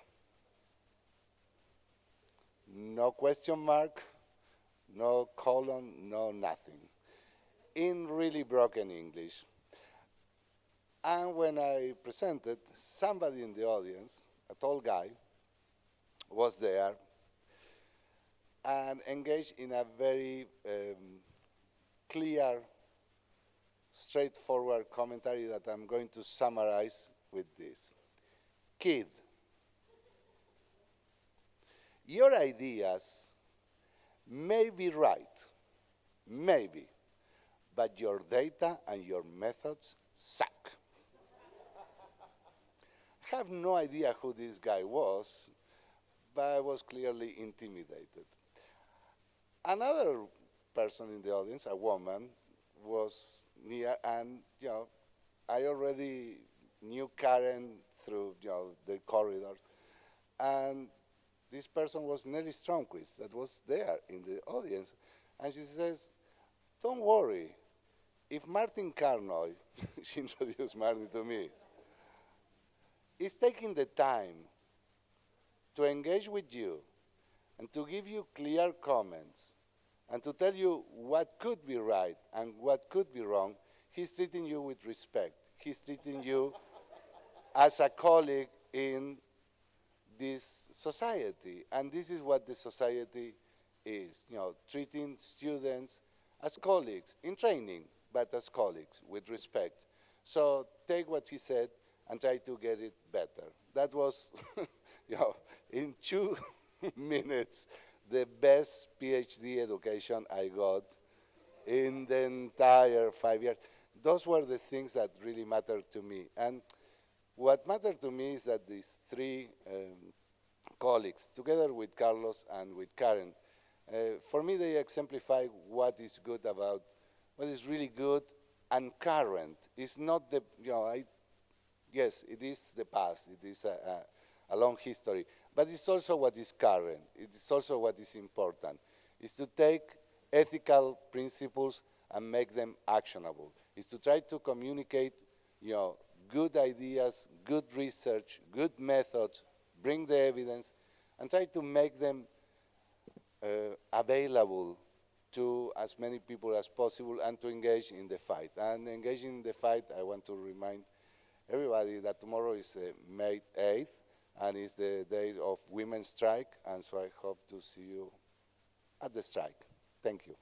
No question mark, no colon, no nothing. In really broken English. And when I presented, somebody in the audience, a tall guy, was there and engaged in a very clear, straightforward commentary that I'm going to summarize with this. Kid, your ideas may be right, maybe, but your data and your methods suck. I have no idea who this guy was, but I was clearly intimidated. Another person in the audience, a woman, was near, and I already knew Karen through the corridors, and this person was Nelly Stromquist that was there in the audience, and she says, "Don't worry, if Martin Carnoy," she introduced Martin to me, "is taking the time to engage with you and to give you clear comments and to tell you what could be right and what could be wrong, he's treating you with respect. He's treating you as a colleague in this society. And this is what the society is, treating students as colleagues in training, but as colleagues with respect. So take what he said and try to get it better." That was, in 2 minutes, the best PhD education I got in the entire 5 years. Those were the things that really mattered to me. And what mattered to me is that these 3 colleagues, together with Carlos and with Karen, for me they exemplify what is good about, what is really good and current. It's not the, yes, it is the past, it is a long history, but it's also what is current. It is also what is important. It's to take ethical principles and make them actionable. It's to try to communicate, good ideas, good research, good methods, bring the evidence, and try to make them available to as many people as possible and to engage in the fight. And engaging in the fight, I want to remind everybody that tomorrow is May 8th, and it's the day of women's strike, and so I hope to see you at the strike. Thank you.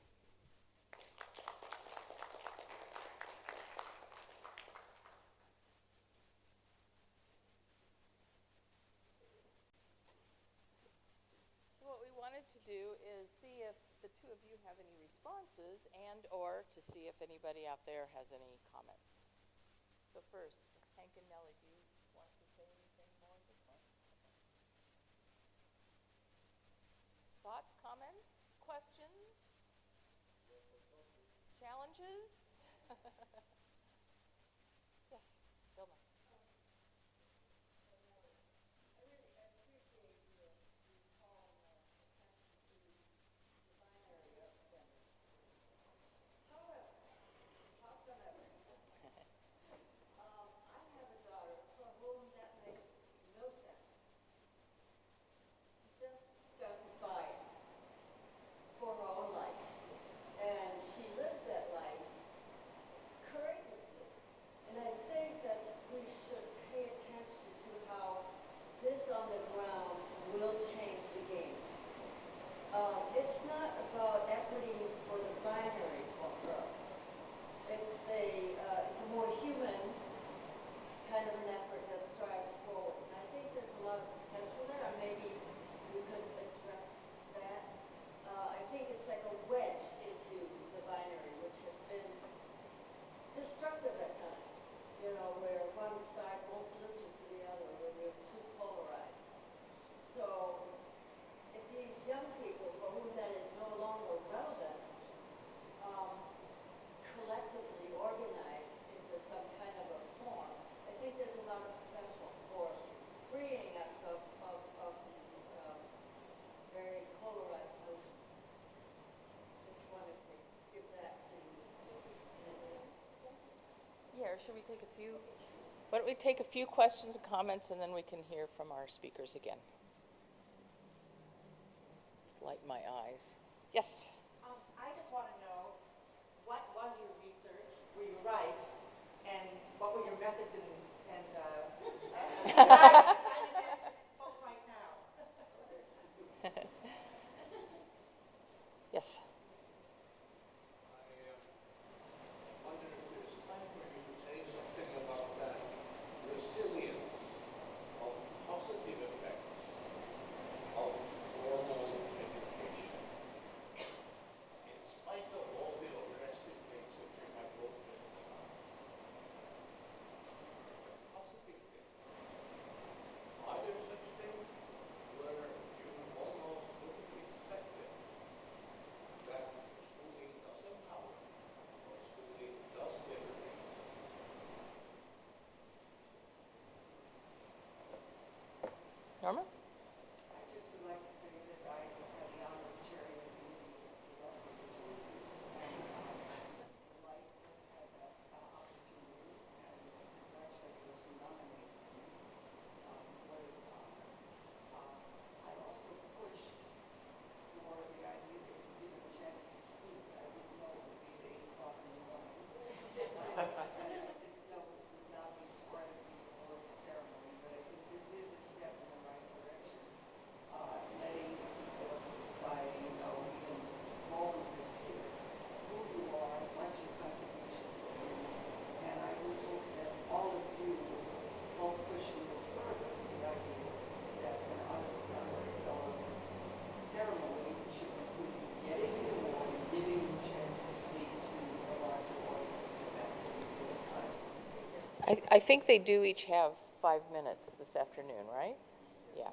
So what we wanted to do is see if the 2 of you have any responses and or to see if anybody out there has any comments. So first, Hank and Nelly, do you want to say anything more at this point? Thoughts, comments, questions, challenges? Yes, Vilma. or should we take a few? Why don't we take a few questions and comments, and then we can hear from our speakers again. Just light my eyes. Yes? I just want to know, what was your research? Were you right? And what were your methods and both right now? Yes. Wonder if there's time for you to say something about that resilience of positive effects of formal education, in spite of all the aggressive things that you have written about. Positive things. Are there such things where you almost wouldn't expect it? That schooling does empower, or schooling does liberate. Norma? I just would like to say that I had the honor of chairing the meeting with CIES and delight to have that opportunity and congratulate those who nominated me for this honor. I also pushed for the idea that you give a chance to speak. I didn't know it would be at 8 o'clock in the morning. I didn't know it would not be part of the award ceremony, but I think this is a step in the right direction. Letting people of the society know, even small movements here, who you are, what your contributions have been. And I would hope that all of you will both push a little further the idea that an honorary fellows ceremony should include getting the award and giving you a chance to speak to a larger audience at that particular time. I think they do each have 5 minutes this afternoon, right? Yeah.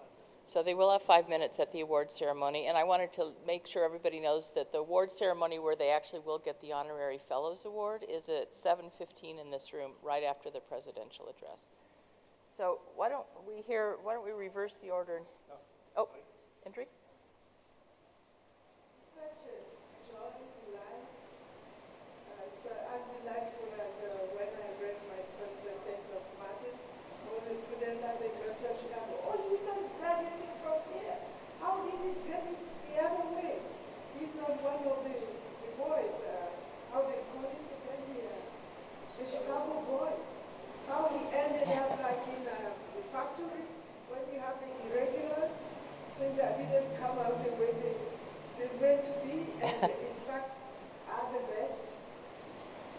So they will have 5 minutes at the award ceremony, and I wanted to make sure everybody knows that the award ceremony where they actually will get the Honorary Fellows Award is at 7:15 in this room, right after the presidential address. So why don't we reverse the order? Oh, Andrew? Such a joy, delight. It's as delightful as when I read my first text of Martin. I was a student at the University of Chicago. Oh, he got graduated from here. How did he get it the other way? He's not one of the boys. How they call it again here? The Chicago boys. How he ended up like in the factory when you have the irregulars, things that didn't come out the way they meant to be, and in fact are the best.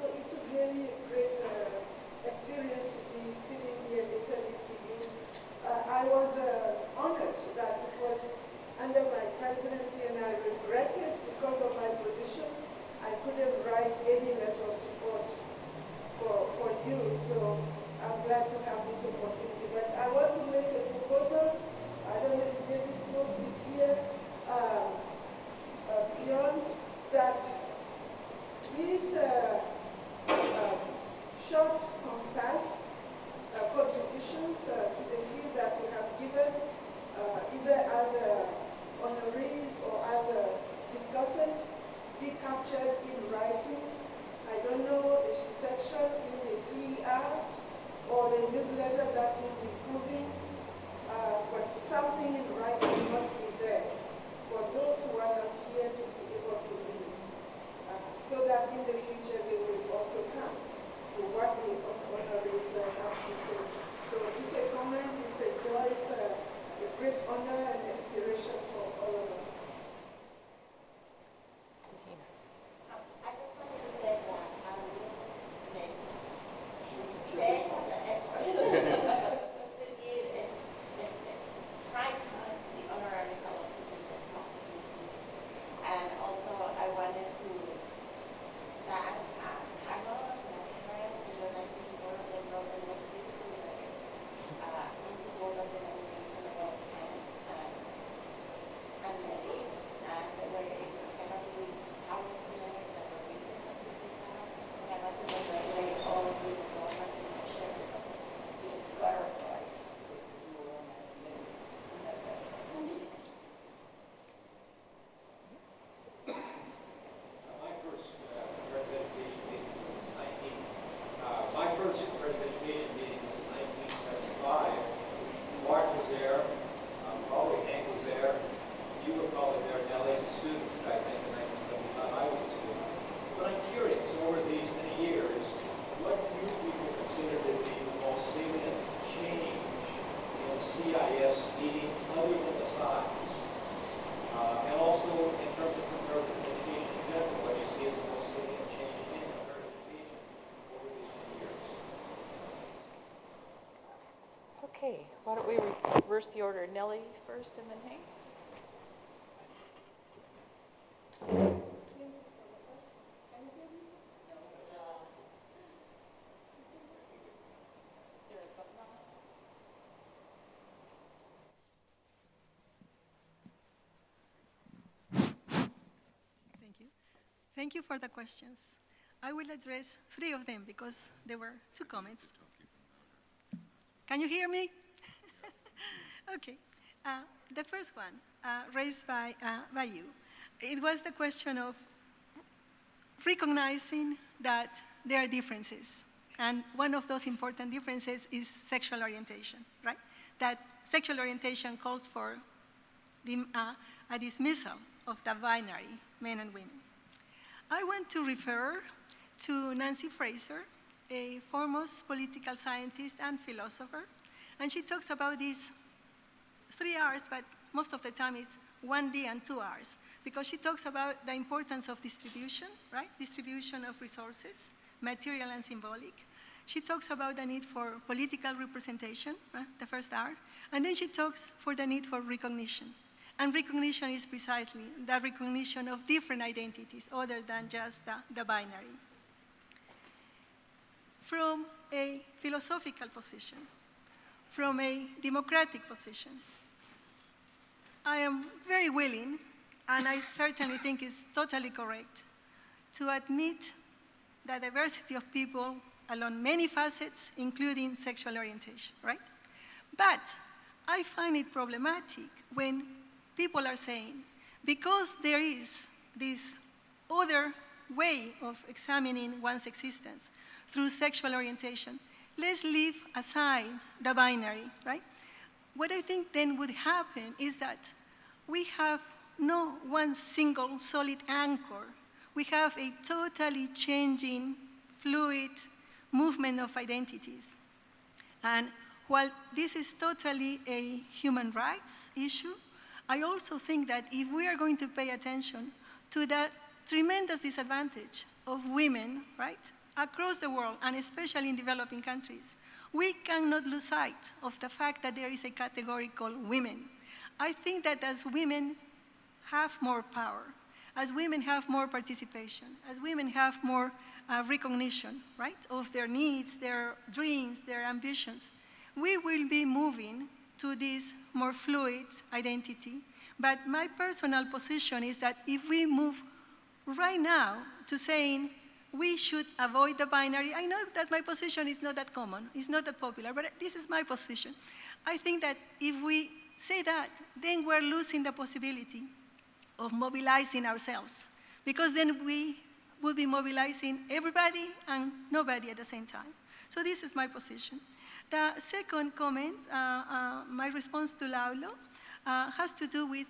So it's really a great experience to be sitting here listening to you. I was honored that it was under my presidency, and I regretted because of my position, I couldn't write any letter of support for you. So I'm glad to have this opportunity. But I want to make a proposal. I don't know if David Close is here. Beyond that, these short, concise contributions to the field that you have given, either as honorees or as a discussant, be captured in writing. I don't know the section in the CER or the newsletter that is improving, but something in writing must be there for those who are not here to be able to read, so that in the future they will also come to what the honorees have to say. So it's a comment, it's a joy, it's a great honor and inspiration for all of us. I just wanted to say that I will make best of the effort to give a prime time to the honorary fellows who have been talking. And Okay, why don't we reverse the order? Nelly first and then Hank? Thank you. Thank you for the questions. I will address 3 of them because there were 2 comments. Can you hear me? Okay. The first one, raised by you, it was the question of recognizing that there are differences. And one of those important differences is sexual orientation, right? That sexual orientation calls for a dismissal of the binary, men and women. I want to refer to Nancy Fraser, a foremost political scientist and philosopher, and she talks about these 3 R's, but most of the time it's 1D and 2 R's, because she talks about the importance of distribution, right? Distribution of resources, material and symbolic. She talks about the need for political representation, right? The first R, and then she talks for the need for recognition. And recognition is precisely the recognition of different identities other than just the binary. From a philosophical position, from a democratic position, I am very willing, and I certainly think it's totally correct, to admit the diversity of people along many facets, including sexual orientation, right? But I find it problematic when people are saying, because there is this other way of examining one's existence through sexual orientation, let's leave aside the binary, right? What I think then would happen is that we have no one single solid anchor. We have a totally changing, fluid movement of identities. And while this is totally a human rights issue, I also think that if we are going to pay attention to the tremendous disadvantage of women, right, across the world, and especially in developing countries, we cannot lose sight of the fact that there is a category called women. I think that as women have more power, as women have more participation, as women have more recognition, right, of their needs, their dreams, their ambitions, we will be moving to this more fluid identity. But my personal position is that if we move right now to saying we should avoid the binary, I know that my position is not that common, it's not that popular, but this is my position. I think that if we say that, then we're losing the possibility of mobilizing ourselves, because then we will be mobilizing everybody and nobody at the same time. So this is my position. The second comment, my response to Laulo, has to do with,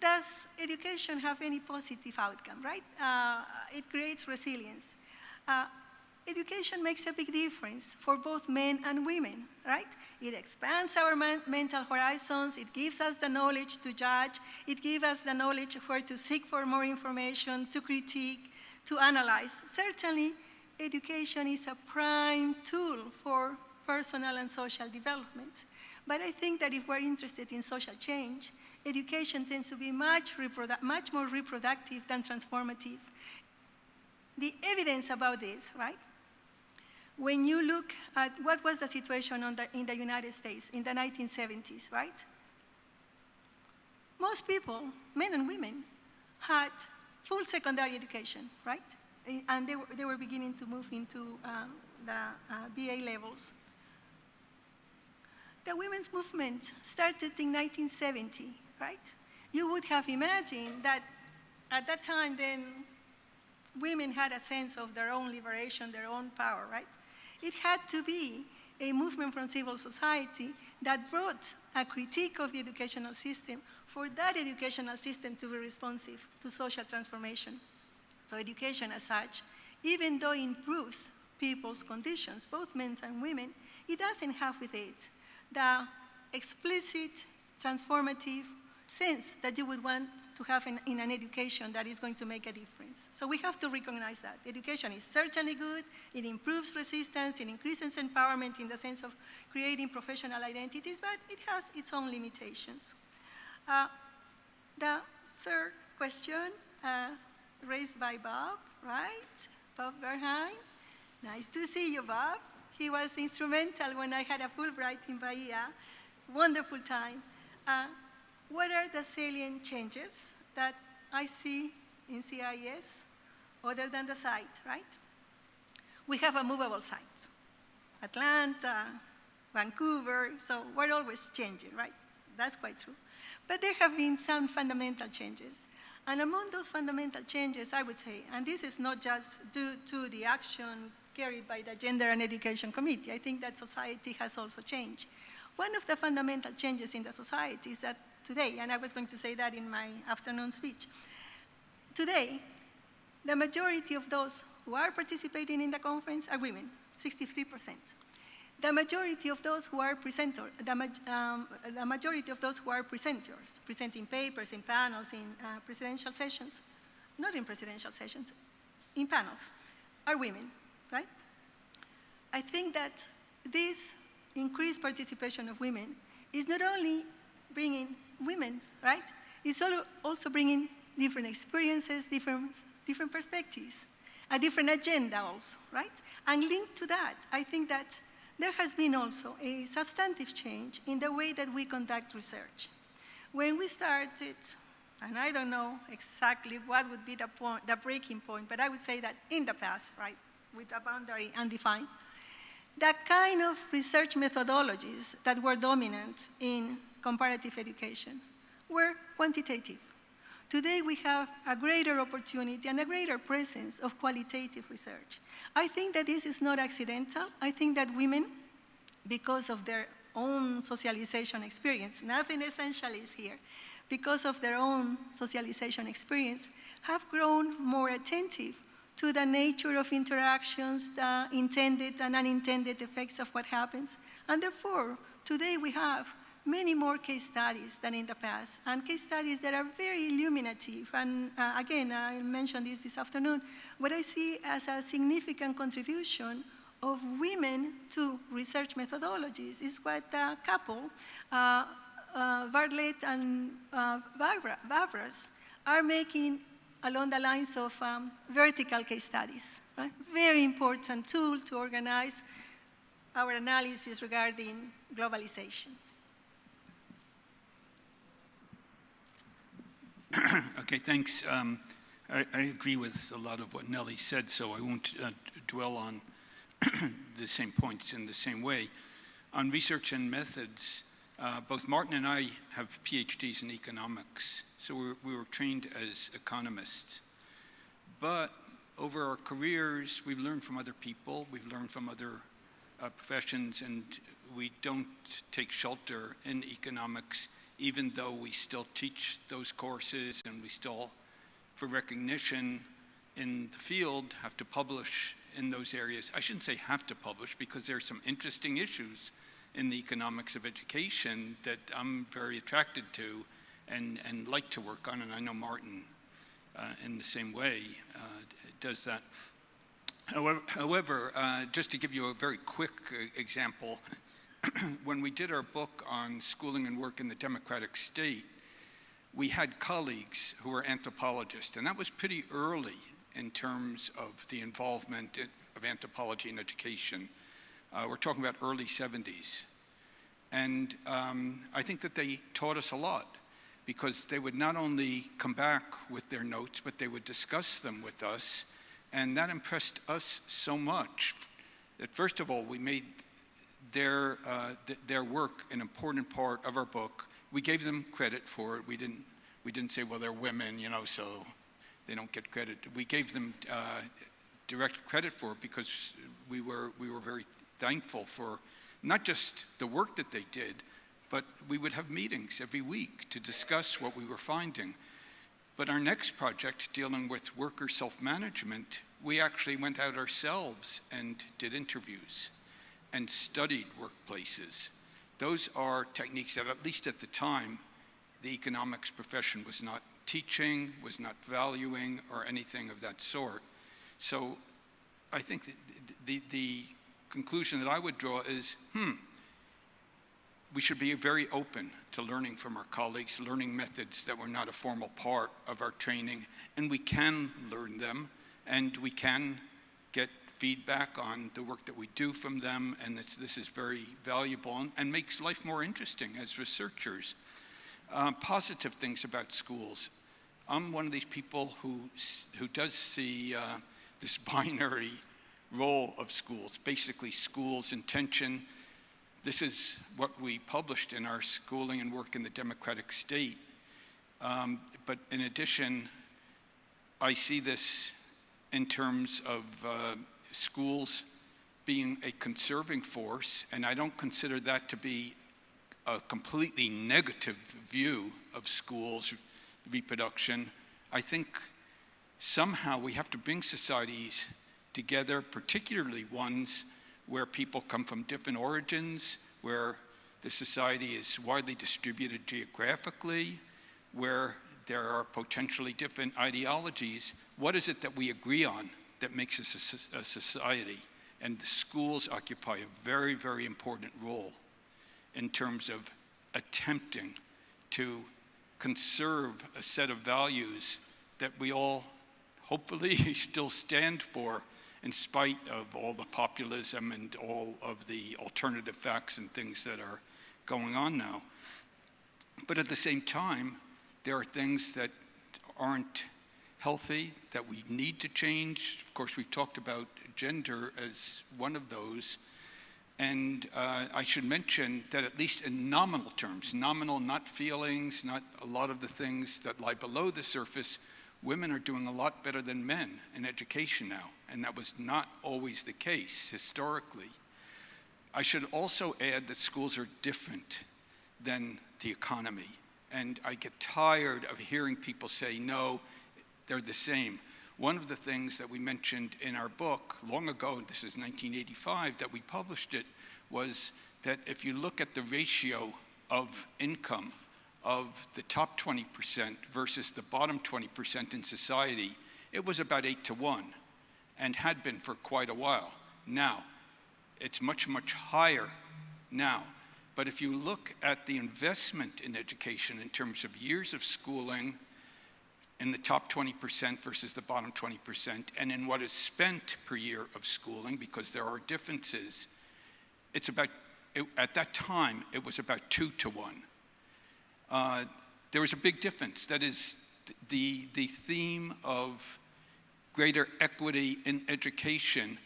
does education have any positive outcome, right? It creates resilience. Education makes a big difference for both men and women, right? It expands our mental horizons, it gives us the knowledge to judge, it gives us the knowledge where to seek for more information, to critique, to analyze. Certainly, education is a prime tool for personal and social development. But I think that if we're interested in social change, education tends to be much more reproductive than transformative. The evidence about this, right? When you look at what was the situation in the United States in the 1970s, right? Most people, men and women, had full secondary education, right? And they were beginning to move into the BA levels. The women's movement started in 1970, right? You would have imagined that at that time then women had a sense of their own liberation, their own power, right? It had to be a movement from civil society that brought a critique of the educational system for that educational system to be responsive to social transformation. So education as such, even though it improves people's conditions, both men and women, it doesn't have with it the explicit transformative sense that you would want to have in an education that is going to make a difference. So we have to recognize that. Education is certainly good, it improves resistance, it increases empowerment in the sense of creating professional identities, but it has its own limitations. The third question raised by Bob, right? Bob Bernheim. Nice to see you, Bob. He was instrumental when I had a Fulbright in Bahia. Wonderful time. What are the salient changes that I see in CIES other than the site, right? We have a movable site. Atlanta, Vancouver, so we're always changing, right? That's quite true. But there have been some fundamental changes. And among those fundamental changes, I would say, and this is not just due to the action carried by the Gender and Education Committee, I think that society has also changed. One of the fundamental changes in the society is that today, and I was going to say that in my afternoon speech, today, the majority of those who are participating in the conference are women, 63%. The majority of those who are presenters, presenting papers in panels, in presidential sessions, not in presidential sessions, in panels, are women, right? I think that this increased participation of women is not only bringing women, right? It's also bringing different experiences, different perspectives, a different agenda also, right? And linked to that, I think that there has been also a substantive change in the way that we conduct research. When we started, and I don't know exactly what would be the breaking point, but I would say that in the past, right, with a boundary undefined, the kind of research methodologies that were dominant in comparative education were quantitative. Today we have a greater opportunity and a greater presence of qualitative research. I think that this is not accidental. I think that women, because of their own socialization experience, nothing essential is here, because of their own socialization experience, have grown more attentive to the nature of interactions, the intended and unintended effects of what happens. And therefore, today we have many more case studies than in the past, and case studies that are very illuminative. And again, I mentioned this afternoon, what I see as a significant contribution of women to research methodologies is what the couple, Bartlett and Vavras, are making along the lines of vertical case studies, right? Very important tool to organize our analysis regarding globalization. Okay, thanks. I agree with a lot of what Nelly said, so I won't dwell on the same points in the same way. On research and methods, both Martin and I have PhDs in economics, so we were trained as economists. But over our careers, we've learned from other people, we've learned from other professions, and we don't take shelter in economics, even though we still teach those courses and we still, for recognition in the field, have to publish in those areas. I shouldn't say have to publish, because there are some interesting issues in the economics of education that I'm very attracted to and like to work on, and I know Martin in the same way does that. However, just to give you a very quick example, when we did our book on schooling and work in the democratic state, we had colleagues who were anthropologists, and that was pretty early in terms of the involvement of anthropology in education. We're talking about early 70s. And I think that they taught us a lot, because they would not only come back with their notes, but they would discuss them with us. And that impressed us so much that, first of all, we made their work an important part of our book. We gave them credit for it. We didn't say, well, they're women, you know, so they don't get credit. We gave them direct credit for it because we were very thankful for not just the work that they did, but we would have meetings every week to discuss what we were finding. But our next project, dealing with worker self-management, we actually went out ourselves and did interviews and studied workplaces. Those are techniques that, at least at the time, the economics profession was not teaching, was not valuing, or anything of that sort. So I think that the conclusion that I would draw is, we should be very open to learning from our colleagues, learning methods that were not a formal part of our training, and we can learn them, and we can get feedback on the work that we do from them, and this is very valuable and makes life more interesting as researchers. Positive things about schools. I'm one of these people who does see this binary role of schools, basically schools' intention. This is what we published in our Schooling and Work in the Democratic State. But in addition, I see this in terms of schools being a conserving force, and I don't consider that to be a completely negative view of schools' reproduction. I think somehow we have to bring societies together, particularly ones where people come from different origins, where the society is widely distributed geographically, where there are potentially different ideologies. What is it that we agree on that makes us a society? And the schools occupy a very, very important role in terms of attempting to conserve a set of values that we all hopefully still stand for, in spite of all the populism and all of the alternative facts and things that are going on now. But at the same time, there are things that aren't healthy, that we need to change. Of course, we've talked about gender as one of those. And I should mention that at least in nominal terms, nominal, not feelings, not a lot of the things that lie below the surface, women are doing a lot better than men in education now. And that was not always the case historically. I should also add that schools are different than the economy. And I get tired of hearing people say, no, they're the same. One of the things that we mentioned in our book long ago, this is 1985 that we published it, was that if you look at the ratio of income of the top 20% versus the bottom 20% in society, it was about 8-to-1 and had been for quite a while. Now, it's much, much higher now. But if you look at the investment in education in terms of years of schooling in the top 20% versus the bottom 20%, and in what is spent per year of schooling, because there are differences, it's about, at that time, it was about 2-to-1. There was a big difference. That is, the theme of greater equity in education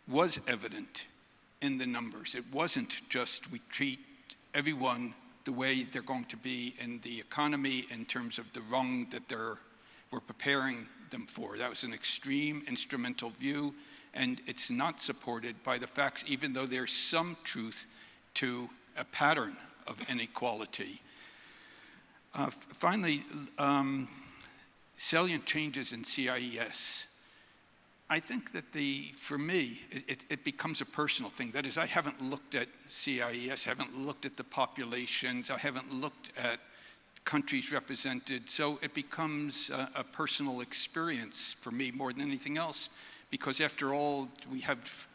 was evident in the numbers. It wasn't just we treat everyone the way they're going to be in the economy in terms of the rung that we're preparing them for. That was an extreme instrumental view, and it's not supported by the facts, even though there's some truth to a pattern of inequality. Finally, salient changes in CIES. I think that for me, it becomes a personal thing. That is, I haven't looked at CIES, haven't looked at the populations, I haven't looked at countries represented, so it becomes a personal experience for me more than anything else, because after all, we have,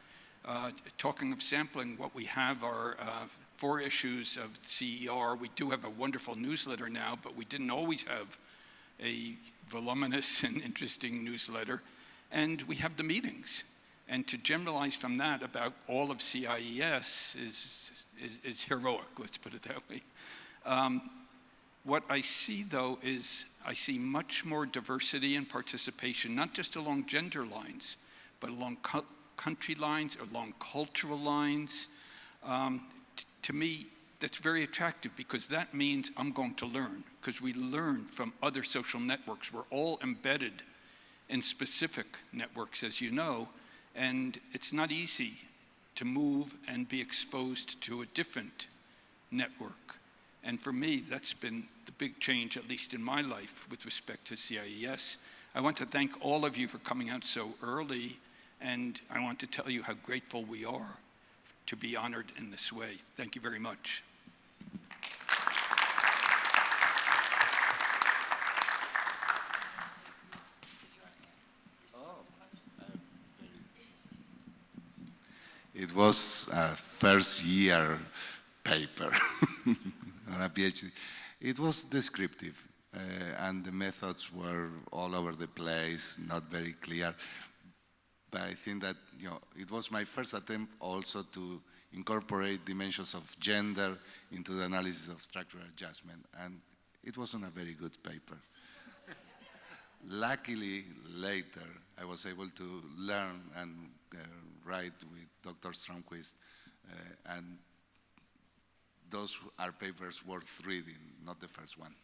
talking of sampling, what we have are 4 issues of CER. We do have a wonderful newsletter now, but we didn't always have a voluminous and interesting newsletter. And we have the meetings. And to generalize from that about all of CIES is heroic, let's put it that way. What I see, though, is I see much more diversity and participation, not just along gender lines, but along country lines, along cultural lines. To me, that's very attractive, because that means I'm going to learn, because we learn from other social networks. We're all embedded in specific networks, as you know, and it's not easy to move and be exposed to a different network. And for me, that's been the big change, at least in my life, with respect to CIES. I want to thank all of you for coming out so early, and I want to tell you how grateful we are to be honored in this way. Thank you very much. It was a first year paper on a PhD. It was descriptive, and the methods were all over the place, not very clear. But I think that it was my first attempt also to incorporate dimensions of gender into the analysis of structural adjustment, and it wasn't a very good paper. Luckily, later, I was able to learn and write with Dr. Stromquist, and those are papers worth reading, not the first one.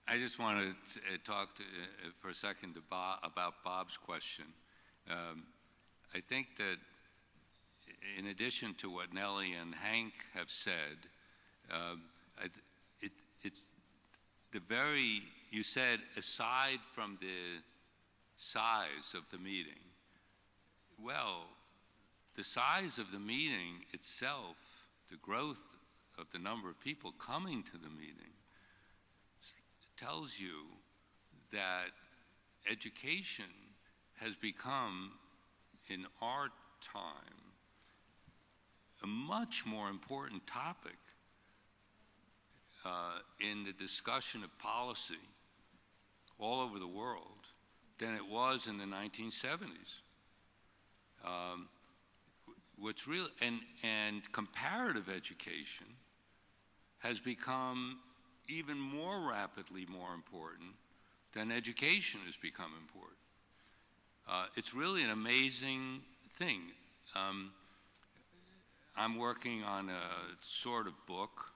I just want to talk for a second to about Bob's question. I think that in addition to what Nelly and Hank have said, you said aside from the size of the meeting, well, the size of the meeting itself, the growth of the number of people coming to the meeting, tells you that education has become, in our time, a much more important topic in the discussion of policy all over the world than it was in the 1970s. What's real, and comparative education has become even more rapidly more important than education has become important. It's really an amazing thing. I'm working on a sort of book.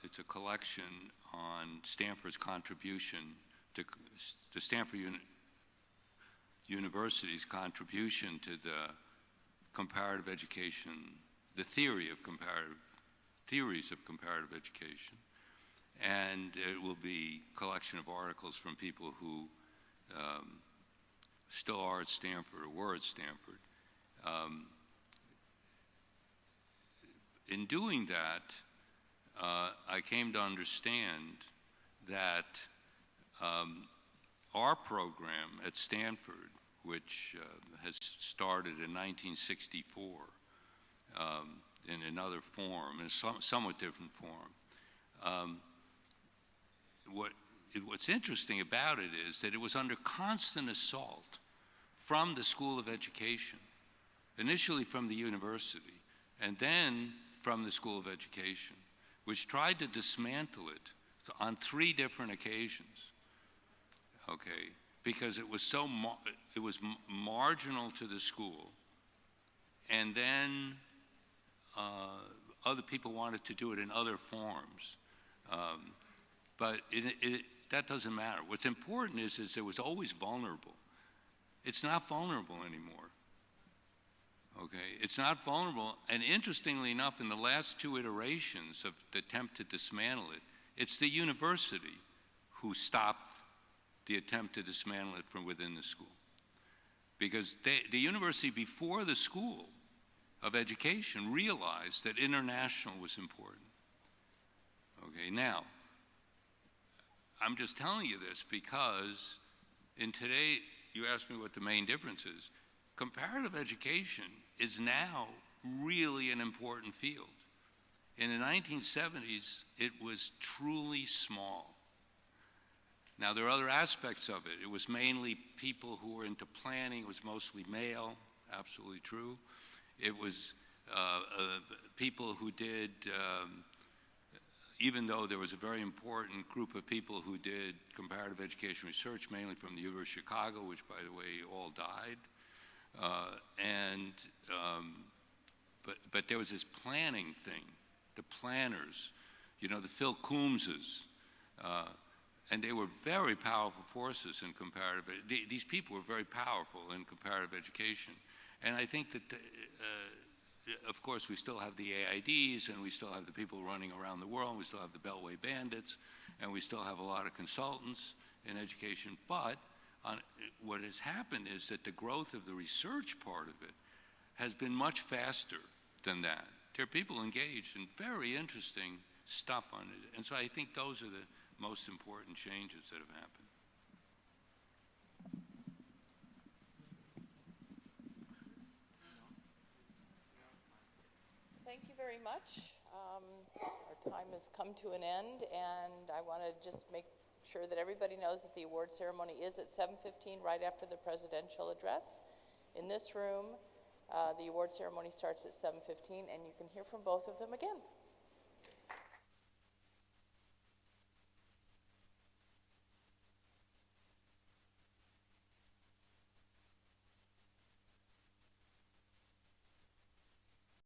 It's a collection on Stanford's contribution to Stanford University's contribution to the comparative education, the theories of comparative education. And it will be a collection of articles from people who still are at Stanford or were at Stanford. In doing that, I came to understand that our program at Stanford, which has started in 1964 in another form, in a somewhat different form, what's interesting about it is that it was under constant assault from the School of Education, initially from the university, and then from the School of Education, which tried to dismantle it on 3 different occasions, okay, because it was marginal to the school, and then other people wanted to do it in other forms. But that doesn't matter. What's important is it was always vulnerable. It's not vulnerable anymore. Okay, it's not vulnerable. And interestingly enough, in the last 2 iterations of the attempt to dismantle it, it's the university who stopped the attempt to dismantle it from within the school. Because the university before the School of Education realized that international was important. Okay, now, I'm just telling you this because in today, you asked me what the main difference is. Comparative education is now really an important field. In the 1970s, it was truly small. Now, there are other aspects of it. It was mainly people who were into planning. It was mostly male, absolutely true. It was people who did, even though there was a very important group of people who did comparative education research, mainly from the University of Chicago, which, by the way, all died. But there was this planning thing, the planners, the Phil Coombses, and they were very powerful forces in comparative. These people were very powerful in comparative education, and I think that, of course, we still have the AIDs, and we still have the people running around the world, and we still have the Beltway bandits, and we still have a lot of consultants in education. But what has happened is that the growth of the research part of it has been much faster than that. There are people engaged in very interesting stuff on it, and so I think those are the most important changes that have happened. very much. Our time has come to an end, and I want to just make sure that everybody knows that the award ceremony is at 7:15, right after the presidential address. In this room, the award ceremony starts at 7:15, and you can hear from both of them again.